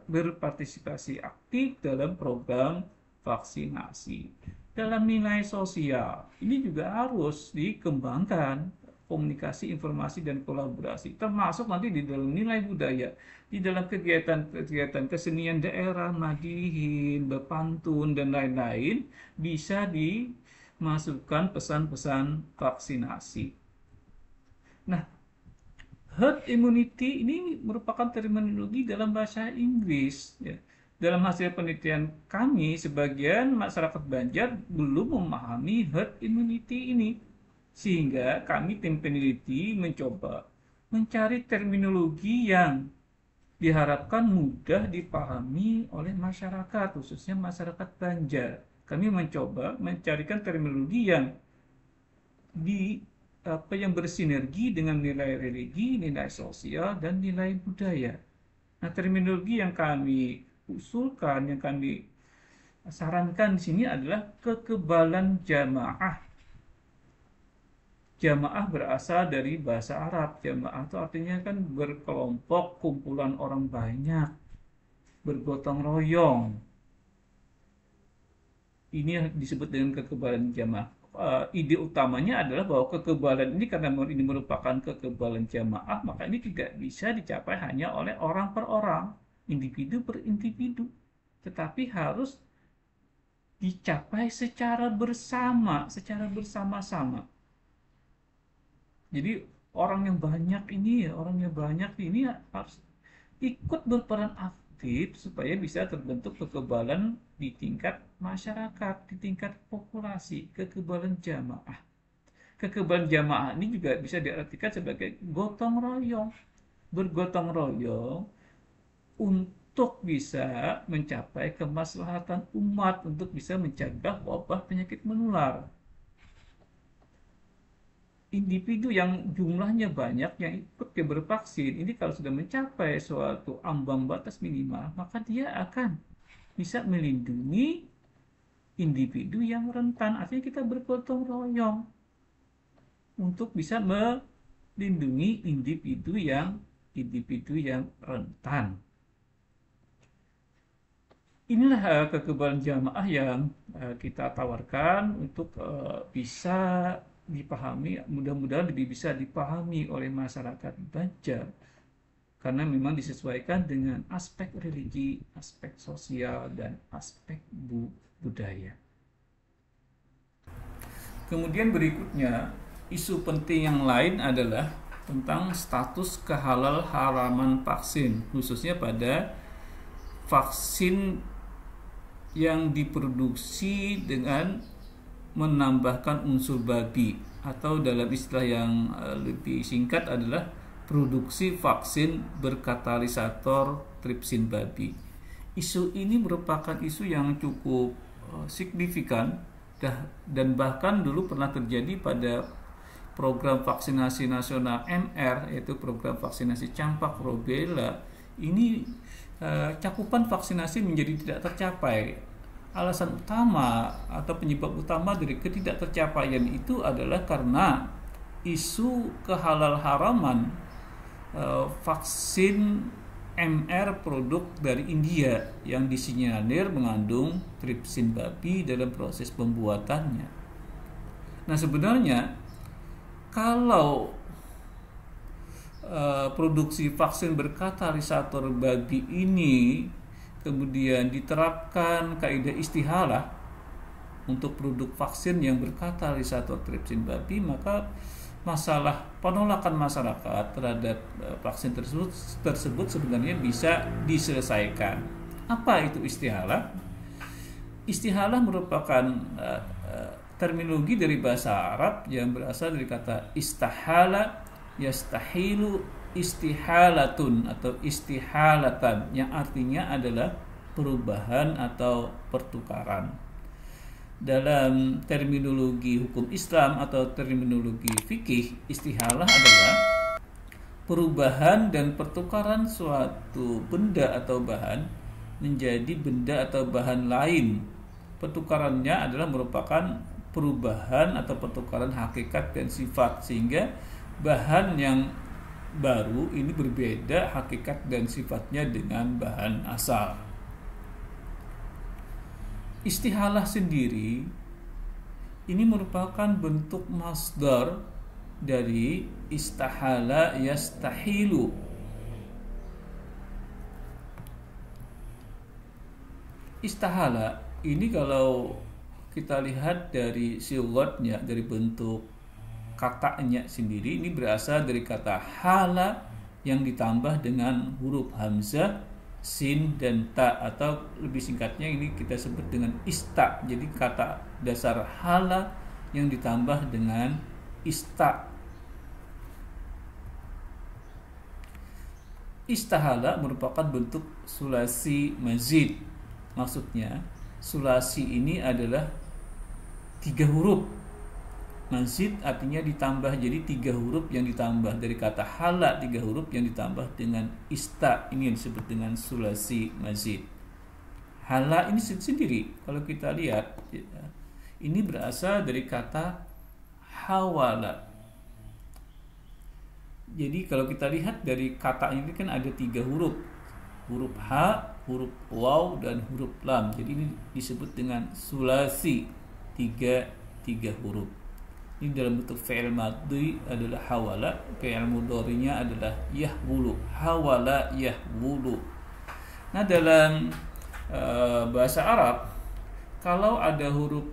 berpartisipasi aktif dalam program vaksinasi. Dalam nilai sosial, ini juga harus dikembangkan komunikasi, informasi, dan kolaborasi, termasuk nanti di dalam nilai budaya, di dalam kegiatan-kegiatan kesenian daerah, madihin, bepantun, dan lain-lain, bisa dimasukkan pesan-pesan vaksinasi. Nah, herd immunity ini merupakan terminologi dalam bahasa Inggris, ya. Dalam hasil penelitian kami, sebagian masyarakat Banjar belum memahami herd immunity ini, sehingga kami tim peneliti mencoba mencari terminologi yang diharapkan mudah dipahami oleh masyarakat, khususnya masyarakat Banjar. Kami mencoba mencarikan terminologi yang yang bersinergi dengan nilai religi, nilai sosial, dan nilai budaya. Nah, terminologi yang kami usulkan, yang kami sarankan di sini adalah kekebalan jamaah. Jamaah berasal dari bahasa Arab. Jamaah itu artinya kan berkelompok, kumpulan orang banyak, bergotong royong. Ini disebut dengan kekebalan jamaah. Ide utamanya adalah bahwa kekebalan ini, karena ini merupakan kekebalan jamaah, maka ini tidak bisa dicapai hanya oleh orang per orang, individu per individu, tetapi harus dicapai secara bersama, secara bersama-sama. Jadi orang yang banyak ini harus ikut berperan aktif supaya bisa terbentuk kekebalan di tingkat masyarakat, di tingkat populasi, kekebalan jamaah. Kekebalan jamaah ini juga bisa diartikan sebagai gotong royong, bergotong royong untuk bisa mencapai kemaslahatan umat, untuk bisa mencegah wabah penyakit menular. Individu yang jumlahnya banyak yang ikut bervaksin ini, kalau sudah mencapai suatu ambang batas minimal, maka dia akan bisa melindungi individu yang rentan. Artinya kita bergotong royong untuk bisa melindungi individu yang individu yang rentan. Inilah kekebalan jamaah yang kita tawarkan untuk bisa dipahami, mudah-mudahan lebih bisa dipahami oleh masyarakat Banjar, karena memang disesuaikan dengan aspek religi, aspek sosial, dan aspek budaya. Kemudian berikutnya, isu penting yang lain adalah tentang status kehalal haraman vaksin, khususnya pada vaksin yang diproduksi dengan menambahkan unsur babi, atau dalam istilah yang lebih singkat adalah produksi vaksin berkatalisator tripsin babi. Isu ini merupakan isu yang cukup signifikan dan bahkan dulu pernah terjadi pada program vaksinasi nasional MR, yaitu program vaksinasi campak rubella. Ini cakupan vaksinasi menjadi tidak tercapai. Alasan utama atau penyebab utama dari ketidaktercapaian itu adalah karena isu kehalal haraman vaksin MR produk dari India yang disinyalir mengandung tripsin babi dalam proses pembuatannya. Nah, sebenarnya kalau produksi vaksin berkatalisator babi ini kemudian diterapkan kaidah istihalah untuk produk vaksin yang berkatalisator tripsin babi, maka masalah penolakan masyarakat terhadap vaksin tersebut sebenarnya bisa diselesaikan. Apa itu istihalah? Istihalah merupakan terminologi dari bahasa Arab yang berasal dari kata istahala, yastahilu, istihalatun atau istihalatan, yang artinya adalah perubahan atau pertukaran. Dalam terminologi hukum Islam atau terminologi fikih, istihalah adalah perubahan dan pertukaran suatu benda atau bahan menjadi benda atau bahan lain. Pertukarannya adalah merupakan perubahan atau pertukaran hakikat dan sifat, sehingga bahan yang baru ini berbeda hakikat dan sifatnya dengan bahan asal. Istihalah sendiri ini merupakan bentuk masdar dari istahala yastahilu. Istahala ini kalau kita lihat dari sigatnya, dari bentuk katanya sendiri, ini berasal dari kata hala yang ditambah dengan huruf hamzah, sin, dan ta, atau lebih singkatnya ini kita sebut dengan ista. Jadi kata dasar hala yang ditambah dengan ista. Istahala merupakan bentuk sulasi mazid. Maksudnya sulasi ini adalah 3 huruf. Mazid artinya ditambah, jadi 3 huruf yang ditambah dari kata hala, 3 huruf yang ditambah dengan ista, ini yang disebut dengan sulasi mazid. Hala ini sendiri kalau kita lihat ini berasal dari kata hawala. Jadi kalau kita lihat dari kata ini kan ada 3 huruf, huruf ha, huruf waw, dan huruf lam. Jadi ini disebut dengan sulasi, 3 huruf. Ini dalam bentuk fi'il madhi adalah hawala, fi'il mudhari'nya adalah yahwulu, hawala yahwulu. Nah, dalam bahasa Arab kalau ada huruf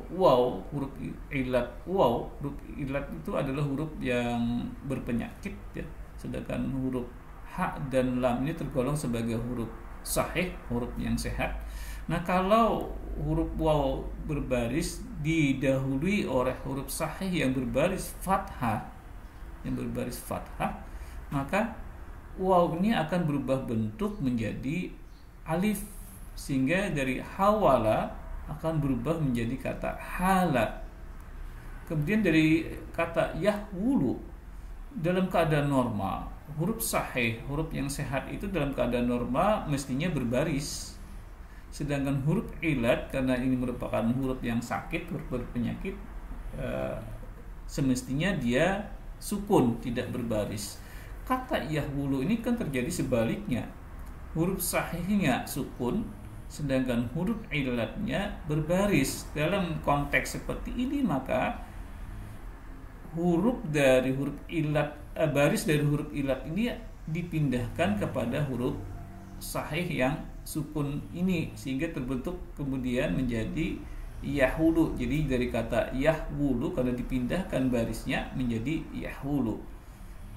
waw, huruf ilat waw, huruf ilat itu adalah huruf yang berpenyakit ya. Sedangkan huruf ha dan lam ini tergolong sebagai huruf sahih, huruf yang sehat. Nah, kalau huruf waw berbaris didahului oleh huruf sahih yang berbaris fathah, maka waw ini akan berubah bentuk menjadi alif, sehingga dari hawala akan berubah menjadi kata hala. Kemudian dari kata yahwulu, dalam keadaan normal huruf sahih, huruf yang sehat itu dalam keadaan normal mestinya berbaris. Sedangkan huruf ilat, karena ini merupakan huruf yang sakit, huruf berpenyakit, semestinya dia sukun, tidak berbaris. kata yahulu ini kan terjadi sebaliknya. Huruf sahihnya sukun, sedangkan huruf ilatnya berbaris. Dalam konteks seperti ini maka baris dari huruf ilat ini dipindahkan kepada huruf sahih yang sukun ini, sehingga terbentuk kemudian menjadi yahulu. Jadi dari kata yahulu karena dipindahkan barisnya menjadi yahulu,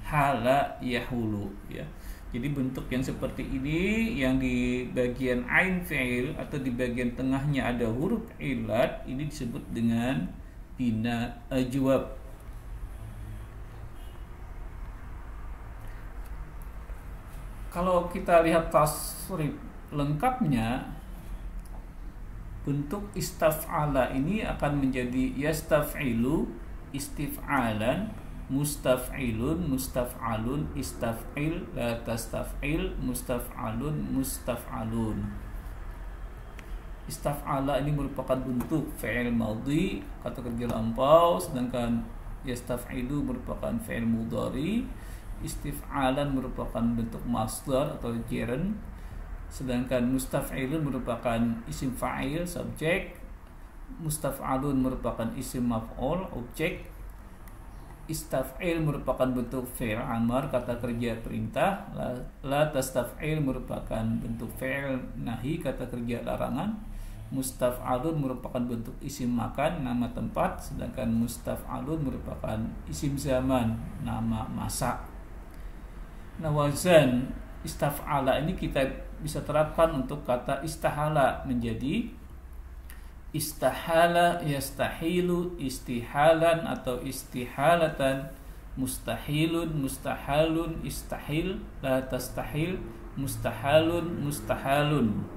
hala yahulu ya. Jadi bentuk yang seperti ini, yang di bagian ain fi'il atau di bagian tengahnya ada huruf ilat, ini disebut dengan bina ajwab. Kalau kita lihat tasrif lengkapnya, bentuk istaf'ala ini akan menjadi yastaf'ilu, istif'alan, mustaf'ilun, mustaf'alun, istaf'il, la tastaf'il, mustaf'alun, mustaf'alun. Istaf'ala ini merupakan bentuk fi'il madhi, kata kerja lampau, sedangkan yastaf'ilu merupakan fi'il mudhari. Istif'alan merupakan bentuk masdar atau gerund, sedangkan mustaf'ilun merupakan isim fa'il subjek, mustaf'alun merupakan isim maf'ul objek, istaf'il merupakan bentuk fi'il amar kata kerja perintah, la tastaf'il merupakan bentuk fi'il nahi kata kerja larangan, mustaf'alun merupakan bentuk isim makan nama tempat, sedangkan mustaf'alun merupakan isim zaman nama masa. Nah, wazan istaf'ala ini kita bisa terapkan untuk kata istahala menjadi istahala, yastahilu, istihalan atau istihalatan, mustahilun, mustahalun, istahil, la tastahil, mustahalun, mustahalun.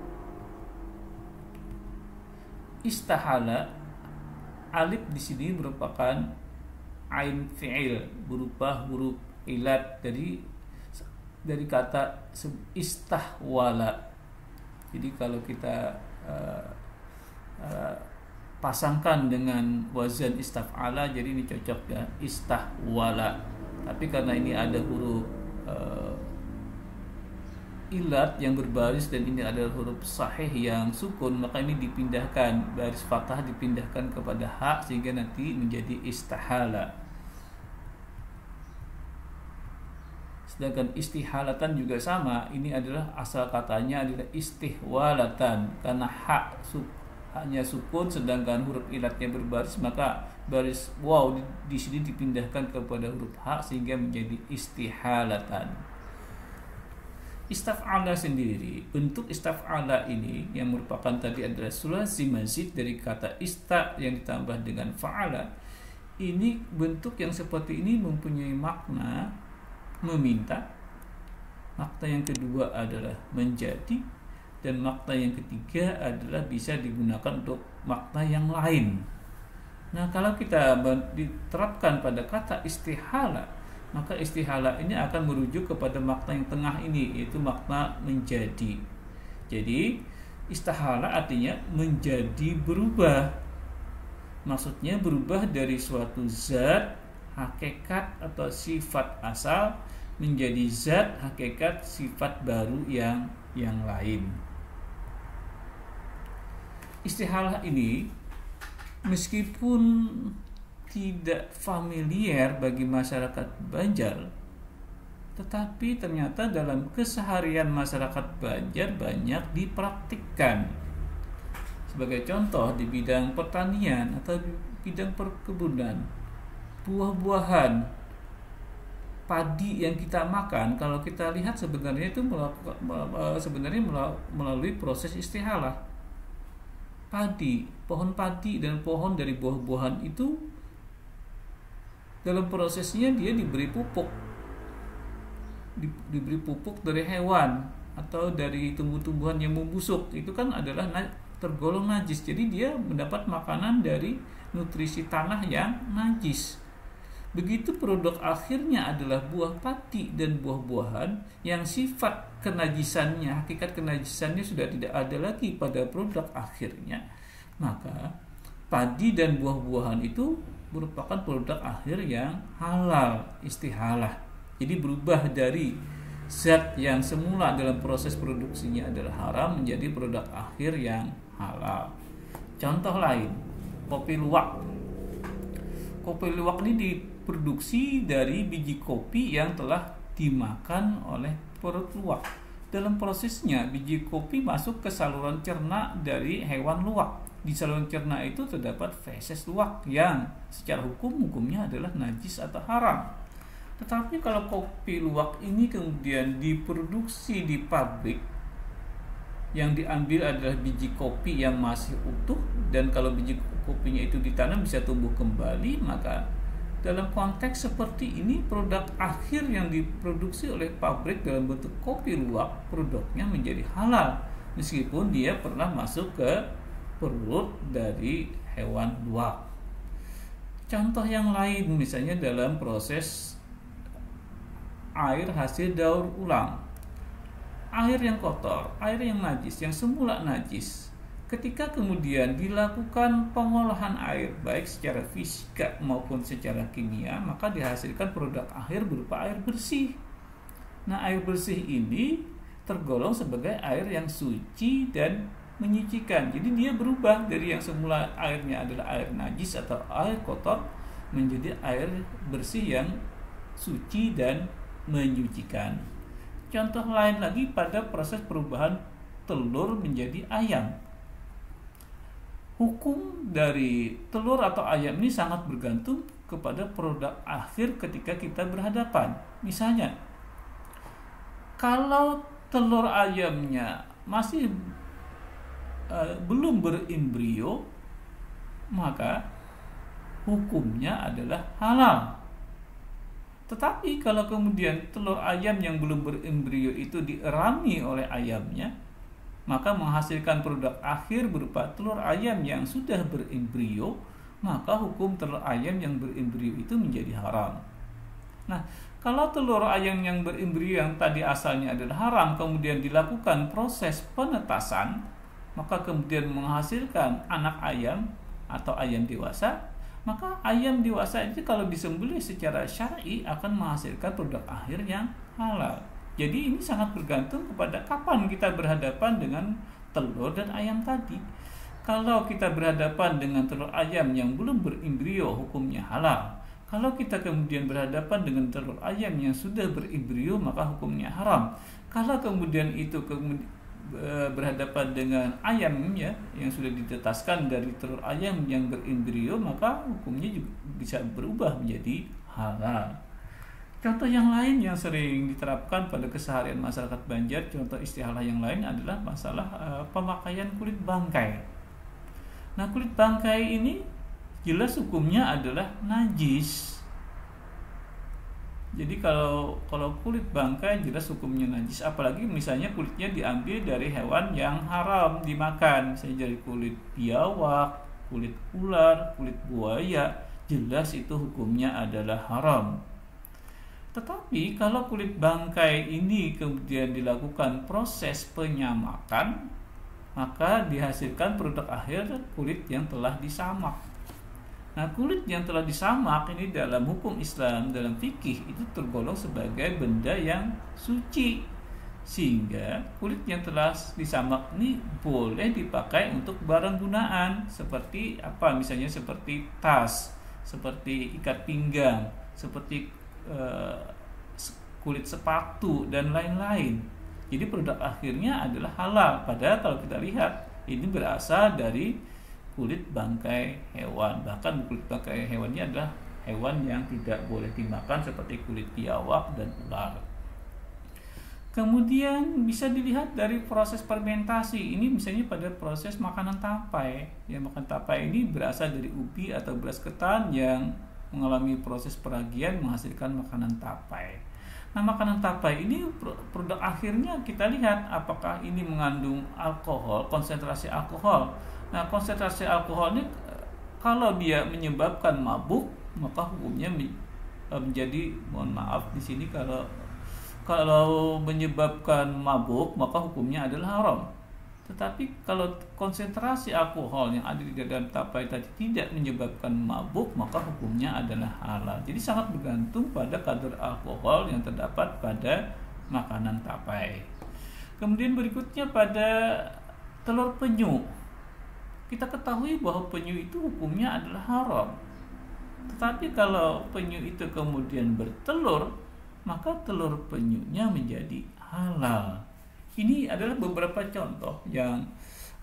Istahala, alif di sini merupakan ain fi'il berupa huruf ilat dari kata istahwala. Jadi kalau kita pasangkan dengan wazan istaf'ala, jadi ini cocok ya, istahwala. Tapi karena ini ada huruf ilat yang berbaris dan ini adalah huruf sahih yang sukun, maka ini dipindahkan, baris fathah dipindahkan kepada ha sehingga nanti menjadi istahala. Sedangkan istihalatan juga sama, ini adalah asal katanya adalah istihwalatan, karena haknya sukun sedangkan huruf ilatnya berbaris, maka baris waw di sini dipindahkan kepada huruf ha sehingga menjadi istihalatan. Istaf'ala sendiri, bentuk istaf'ala ini yang merupakan tadi adalah sulasi mazid dari kata ista yang ditambah dengan fa'ala. Ini bentuk yang seperti ini mempunyai makna meminta, makna yang kedua adalah menjadi, dan makna yang ketiga adalah bisa digunakan untuk makna yang lain. Nah, kalau kita diterapkan pada kata istihala, maka istihala ini akan merujuk kepada makna yang tengah ini, yaitu makna menjadi. Jadi istihala artinya menjadi berubah, maksudnya berubah dari suatu zat, hakikat atau sifat asal menjadi zat, hakikat, sifat baru yang lain. Istihalah ini meskipun tidak familiar bagi masyarakat Banjar, tetapi ternyata dalam keseharian masyarakat Banjar banyak dipraktikkan. Sebagai contoh di bidang pertanian atau di bidang perkebunan, buah-buahan, padi yang kita makan, kalau kita lihat sebenarnya itu melalui proses istihalah. Pohon padi dan pohon dari buah-buahan itu dalam prosesnya dia diberi pupuk dari hewan atau dari tumbuh-tumbuhan yang membusuk, itu kan adalah tergolong najis. Jadi dia mendapat makanan dari nutrisi tanah yang najis. Begitu produk akhirnya adalah buah padi dan buah-buahan yang sifat kenajisannya, hakikat kenajisannya sudah tidak ada lagi pada produk akhirnya, maka padi dan buah-buahan itu merupakan produk akhir yang halal, istihalah. Jadi berubah dari zat yang semula dalam proses produksinya adalah haram menjadi produk akhir yang halal. Contoh lain, kopi luwak. Kopi luwak ini diproduksi dari biji kopi yang telah dimakan oleh perut luwak. Dalam prosesnya, biji kopi masuk ke saluran cerna dari hewan luwak. Di saluran cerna itu terdapat feses luwak yang secara hukumnya adalah najis atau haram. Tetapi kalau kopi luwak ini kemudian diproduksi di pabrik, yang diambil adalah biji kopi yang masih utuh, dan kalau biji kopinya itu ditanam bisa tumbuh kembali, maka dalam konteks seperti ini produk akhir yang diproduksi oleh pabrik dalam bentuk kopi luwak, produknya menjadi halal meskipun dia pernah masuk ke perut dari hewan luwak. Contoh yang lain misalnya dalam proses air hasil daur ulang. Air yang kotor, air yang najis, yang semula najis, ketika kemudian dilakukan pengolahan air baik secara fisika maupun secara kimia, maka dihasilkan produk akhir berupa air bersih. Nah, air bersih ini tergolong sebagai air yang suci dan menyucikan. Jadi dia berubah dari yang semula airnya adalah air najis atau air kotor menjadi air bersih yang suci dan menyucikan. Contoh lain lagi pada proses perubahan telur menjadi ayam. Hukum dari telur atau ayam ini sangat bergantung kepada produk akhir ketika kita berhadapan. Misalnya, kalau telur ayamnya masih belum berembrio, maka hukumnya adalah halal. Tetapi kalau kemudian telur ayam yang belum berembrio itu dierami oleh ayamnya, maka menghasilkan produk akhir berupa telur ayam yang sudah berembrio, maka hukum telur ayam yang berembrio itu menjadi haram. Nah, kalau telur ayam yang berembrio yang tadi asalnya adalah haram, kemudian dilakukan proses penetasan, maka kemudian menghasilkan anak ayam atau ayam dewasa, maka ayam dewasa itu kalau disembelih secara syar'i akan menghasilkan produk akhir yang halal. Jadi ini sangat bergantung kepada kapan kita berhadapan dengan telur dan ayam tadi. Kalau kita berhadapan dengan telur ayam yang belum berembrio, hukumnya halal. Kalau kita kemudian berhadapan dengan telur ayam yang sudah berembrio, maka hukumnya haram. Kalau kemudian itu berhadapan dengan ayam ya yang sudah ditetaskan dari telur ayam yang berembrio, maka hukumnya juga bisa berubah menjadi halal. Contoh yang lain yang sering diterapkan pada keseharian masyarakat Banjar, contoh istilah yang lain adalah masalah pemakaian kulit bangkai. Nah, kulit bangkai ini jelas hukumnya adalah najis. Jadi kalau kulit bangkai jelas hukumnya najis, apalagi misalnya kulitnya diambil dari hewan yang haram dimakan, misalnya dari kulit biawak, kulit ular, kulit buaya, jelas itu hukumnya adalah haram. Tetapi kalau kulit bangkai ini kemudian dilakukan proses penyamakan, maka dihasilkan produk akhir kulit yang telah disamak. Nah, kulit yang telah disamak ini dalam hukum Islam, dalam fikih itu tergolong sebagai benda yang suci, sehingga kulit yang telah disamak ini boleh dipakai untuk barang gunaan seperti apa, misalnya seperti tas, seperti ikat pinggang, seperti kulit sepatu dan lain-lain. Jadi produk akhirnya adalah halal. Padahal kalau kita lihat ini berasal dari kulit bangkai hewan. Bahkan kulit bangkai hewannya adalah hewan yang tidak boleh dimakan seperti kulit biawak dan ular. Kemudian bisa dilihat dari proses fermentasi. Ini misalnya pada proses makanan tapai. Ya, makan tapai ini berasal dari ubi atau beras ketan yang mengalami proses peragian menghasilkan makanan tapai. Nah, makanan tapai ini produk akhirnya kita lihat apakah ini mengandung alkohol, konsentrasi alkohol. Nah, konsentrasi alkohol ini kalau dia menyebabkan mabuk, maka hukumnya menjadi, mohon maaf di sini, kalau menyebabkan mabuk maka hukumnya adalah haram. Tetapi kalau konsentrasi alkohol yang ada di dalam tapai tadi tidak menyebabkan mabuk, maka hukumnya adalah halal. Jadi sangat bergantung pada kadar alkohol yang terdapat pada makanan tapai. Kemudian berikutnya pada telur penyu. Kita ketahui bahwa penyu itu hukumnya adalah haram. Tetapi kalau penyu itu kemudian bertelur, maka telur penyunya menjadi halal. Ini adalah beberapa contoh yang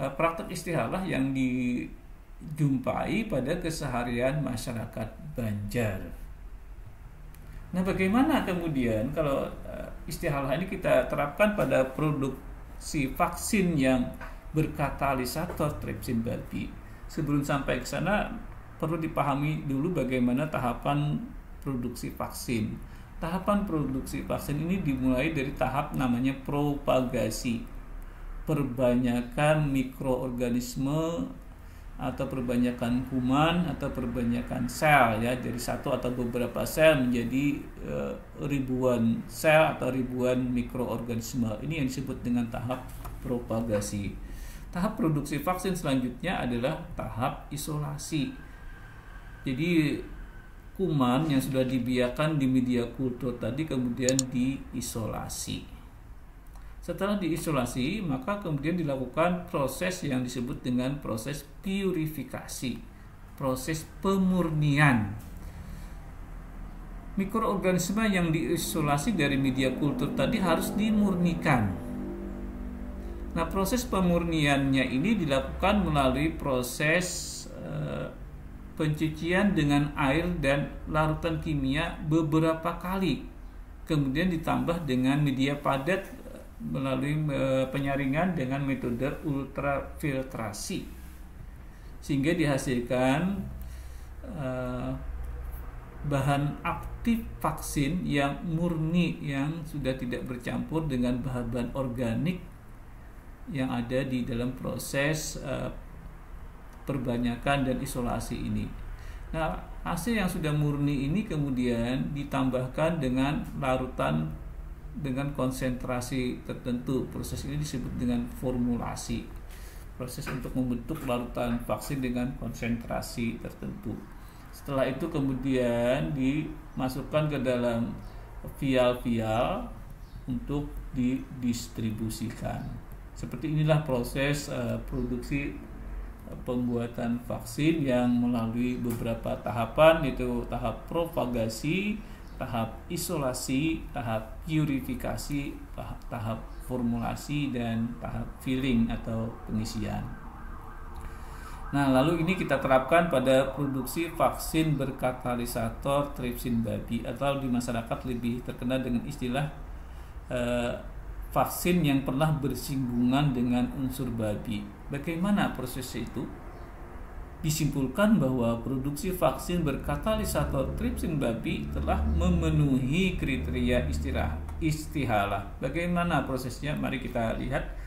praktek istihalah yang dijumpai pada keseharian masyarakat Banjar. Nah, bagaimana kemudian kalau istihalah ini kita terapkan pada produksi vaksin yang berkatalisator tripsin babi? Sebelum sampai ke sana, perlu dipahami dulu bagaimana tahapan produksi vaksin. Tahapan produksi vaksin ini dimulai dari tahap namanya propagasi, perbanyakan mikroorganisme atau perbanyakan kuman atau perbanyakan sel, ya, dari satu atau beberapa sel menjadi ribuan sel atau ribuan mikroorganisme. Ini yang disebut dengan tahap propagasi. Tahap produksi vaksin selanjutnya adalah tahap isolasi. Jadi kuman yang sudah dibiarkan di media kultur tadi kemudian diisolasi. Setelah diisolasi, maka kemudian dilakukan proses yang disebut dengan proses purifikasi, proses pemurnian. Mikroorganisme yang diisolasi dari media kultur tadi harus dimurnikan. Nah, proses pemurniannya ini dilakukan melalui proses pencucian dengan air dan larutan kimia beberapa kali, kemudian ditambah dengan media padat melalui penyaringan dengan metode ultrafiltrasi, sehingga dihasilkan bahan aktif vaksin yang murni, yang sudah tidak bercampur dengan bahan-bahan organik yang ada di dalam proses perbanyakan dan isolasi ini. Nah, hasil yang sudah murni ini kemudian ditambahkan dengan larutan dengan konsentrasi tertentu. Proses ini disebut dengan formulasi. Proses untuk membentuk larutan vaksin dengan konsentrasi tertentu. Setelah itu kemudian dimasukkan ke dalam vial-vial untuk didistribusikan. Seperti inilah proses produksi pembuatan vaksin yang melalui beberapa tahapan, yaitu tahap propagasi, tahap isolasi, tahap purifikasi, tahap formulasi, dan tahap filling atau pengisian. Nah, lalu ini kita terapkan pada produksi vaksin berkatalisator tripsin babi, atau di masyarakat lebih terkenal dengan istilah vaksin yang pernah bersinggungan dengan unsur babi. Bagaimana prosesnya itu? Disimpulkan bahwa produksi vaksin berkatalisator tripsin babi telah memenuhi kriteria istihalah. Bagaimana prosesnya? Mari kita lihat.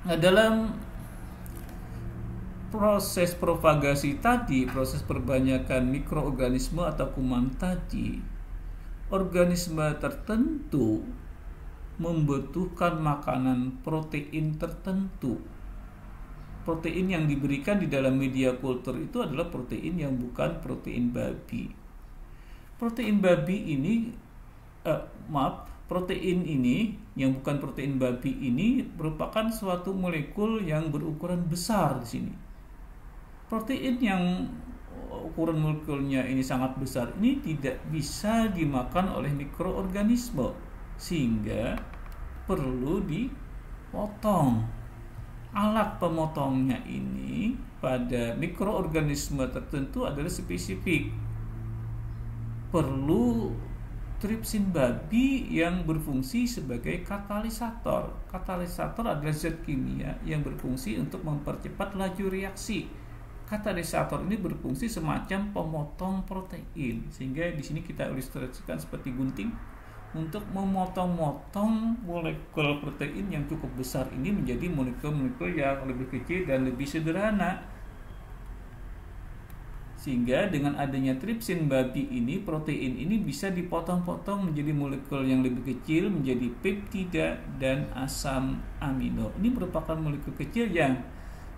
Nah, dalam proses propagasi tadi, proses perbanyakan mikroorganisme atau kuman tadi, organisme tertentu membutuhkan makanan protein tertentu. Protein yang diberikan di dalam media kultur itu adalah protein yang bukan protein babi. Protein ini yang bukan protein babi ini merupakan suatu molekul yang berukuran besar di sini. Protein yang ukuran molekulnya ini sangat besar ini tidak bisa dimakan oleh mikroorganisme, sehingga perlu dipotong. Alat pemotongnya ini pada mikroorganisme tertentu adalah spesifik. Perlu tripsin babi yang berfungsi sebagai katalisator. Katalisator adalah zat kimia yang berfungsi untuk mempercepat laju reaksi. Katalisator ini berfungsi semacam pemotong protein, sehingga di sini kita ilustrasikan seperti gunting untuk memotong-motong molekul protein yang cukup besar ini menjadi molekul-molekul yang lebih kecil dan lebih sederhana. Sehingga dengan adanya tripsin babi ini, protein ini bisa dipotong-potong menjadi molekul yang lebih kecil, menjadi peptida dan asam amino. Ini merupakan molekul kecil yang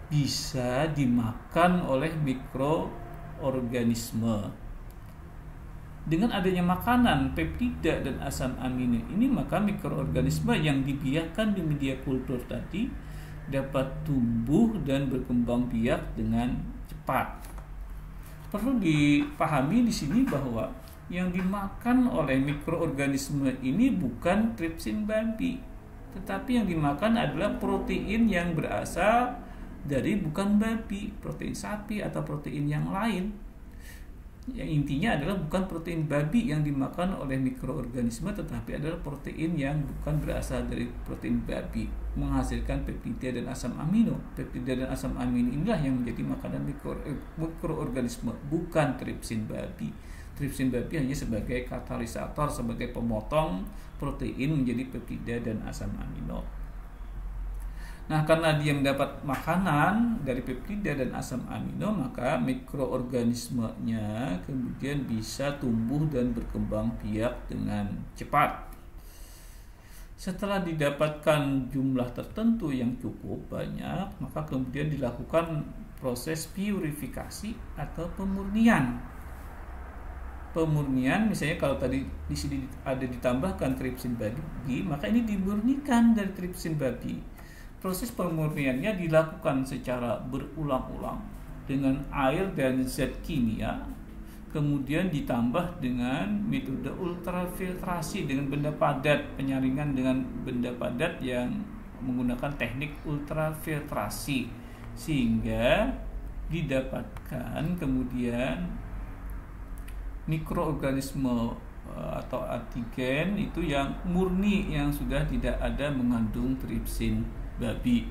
bisa dimakan oleh mikroorganisme. Dengan adanya makanan peptida dan asam amino ini, maka mikroorganisme yang dibiarkan di media kultur tadi dapat tumbuh dan berkembang biak dengan cepat. Perlu dipahami di sini bahwa yang dimakan oleh mikroorganisme ini bukan tripsin babi, tetapi yang dimakan adalah protein yang berasal dari bukan babi, protein sapi atau protein yang lain. Yang intinya adalah bukan protein babi yang dimakan oleh mikroorganisme, tetapi adalah protein yang bukan berasal dari protein babi, menghasilkan peptida dan asam amino. Peptida dan asam amino inilah yang menjadi makanan mikroorganisme, bukan tripsin babi. Tripsin babi hanya sebagai katalisator, sebagai pemotong protein menjadi peptida dan asam amino. Nah, karena dia mendapat makanan dari peptida dan asam amino, maka mikroorganismenya kemudian bisa tumbuh dan berkembang biak dengan cepat. Setelah didapatkan jumlah tertentu yang cukup banyak, maka kemudian dilakukan proses purifikasi atau pemurnian. Pemurnian, misalnya kalau tadi di sini ada ditambahkan tripsin babi, maka ini dimurnikan dari tripsin babi. Proses pemurniannya dilakukan secara berulang-ulang dengan air dan zat kimia, kemudian ditambah dengan metode ultrafiltrasi dengan benda padat, penyaringan dengan benda padat yang menggunakan teknik ultrafiltrasi, sehingga didapatkan kemudian mikroorganisme atau antigen itu yang murni, yang sudah tidak ada mengandung tripsin babi.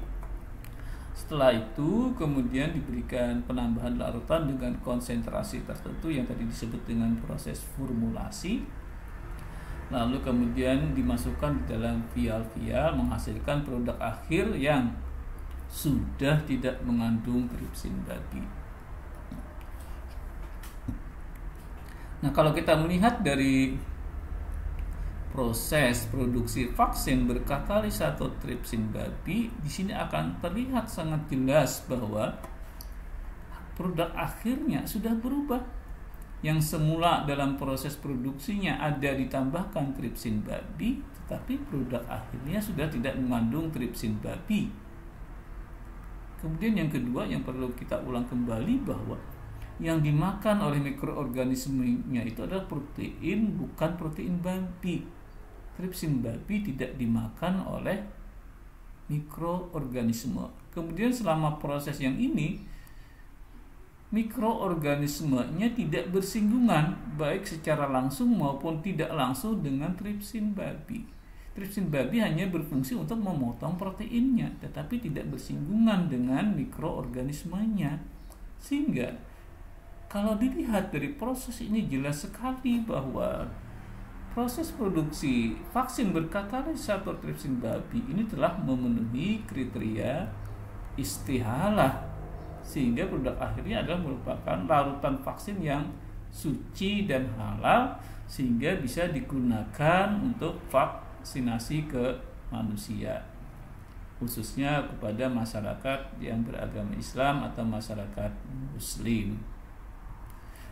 Setelah itu kemudian diberikan penambahan larutan dengan konsentrasi tertentu yang tadi disebut dengan proses formulasi, lalu kemudian dimasukkan di dalam vial-vial menghasilkan produk akhir yang sudah tidak mengandung tripsin babi. Nah, kalau kita melihat dari proses produksi vaksin berkatalisator tripsin babi, di sini akan terlihat sangat jelas bahwa produk akhirnya sudah berubah. Yang semula dalam proses produksinya ada ditambahkan tripsin babi, tetapi produk akhirnya sudah tidak mengandung tripsin babi. Kemudian yang kedua yang perlu kita ulang kembali bahwa yang dimakan oleh mikroorganismenya itu adalah protein, bukan protein babi. Tripsin babi tidak dimakan oleh mikroorganisme. Kemudian selama proses yang ini, mikroorganismenya tidak bersinggungan baik secara langsung maupun tidak langsung dengan tripsin babi. Tripsin babi hanya berfungsi untuk memotong proteinnya, tetapi tidak bersinggungan dengan mikroorganismenya. Sehingga kalau dilihat dari proses ini jelas sekali bahwa proses produksi vaksin berkatalisator tripsin babi ini telah memenuhi kriteria istihalah, sehingga produk akhirnya adalah merupakan larutan vaksin yang suci dan halal, sehingga bisa digunakan untuk vaksinasi ke manusia, khususnya kepada masyarakat yang beragama Islam atau masyarakat Muslim.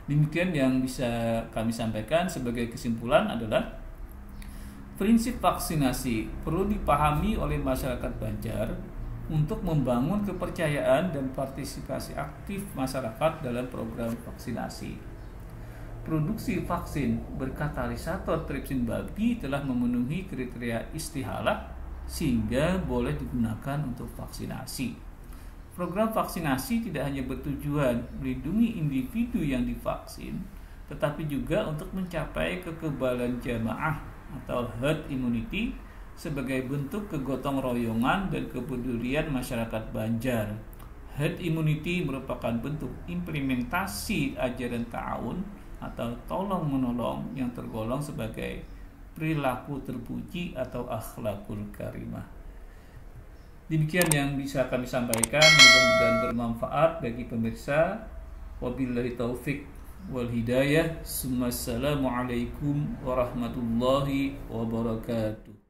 Demikian yang bisa kami sampaikan sebagai kesimpulan adalah prinsip vaksinasi perlu dipahami oleh masyarakat Banjar untuk membangun kepercayaan dan partisipasi aktif masyarakat dalam program vaksinasi. Produksi vaksin berkatalisator tripsin babi telah memenuhi kriteria istihalah sehingga boleh digunakan untuk vaksinasi. Program vaksinasi tidak hanya bertujuan melindungi individu yang divaksin, tetapi juga untuk mencapai kekebalan jamaah atau herd immunity sebagai bentuk kegotong royongan dan kepedulian masyarakat Banjar. Herd immunity merupakan bentuk implementasi ajaran ta'awun atau tolong-menolong yang tergolong sebagai perilaku terpuji atau akhlakul karimah. Demikian yang bisa kami sampaikan, mudah-mudahan bermanfaat bagi pemirsa. Wabillahi taufik wal hidayah. Assalamualaikum warahmatullahi wabarakatuh.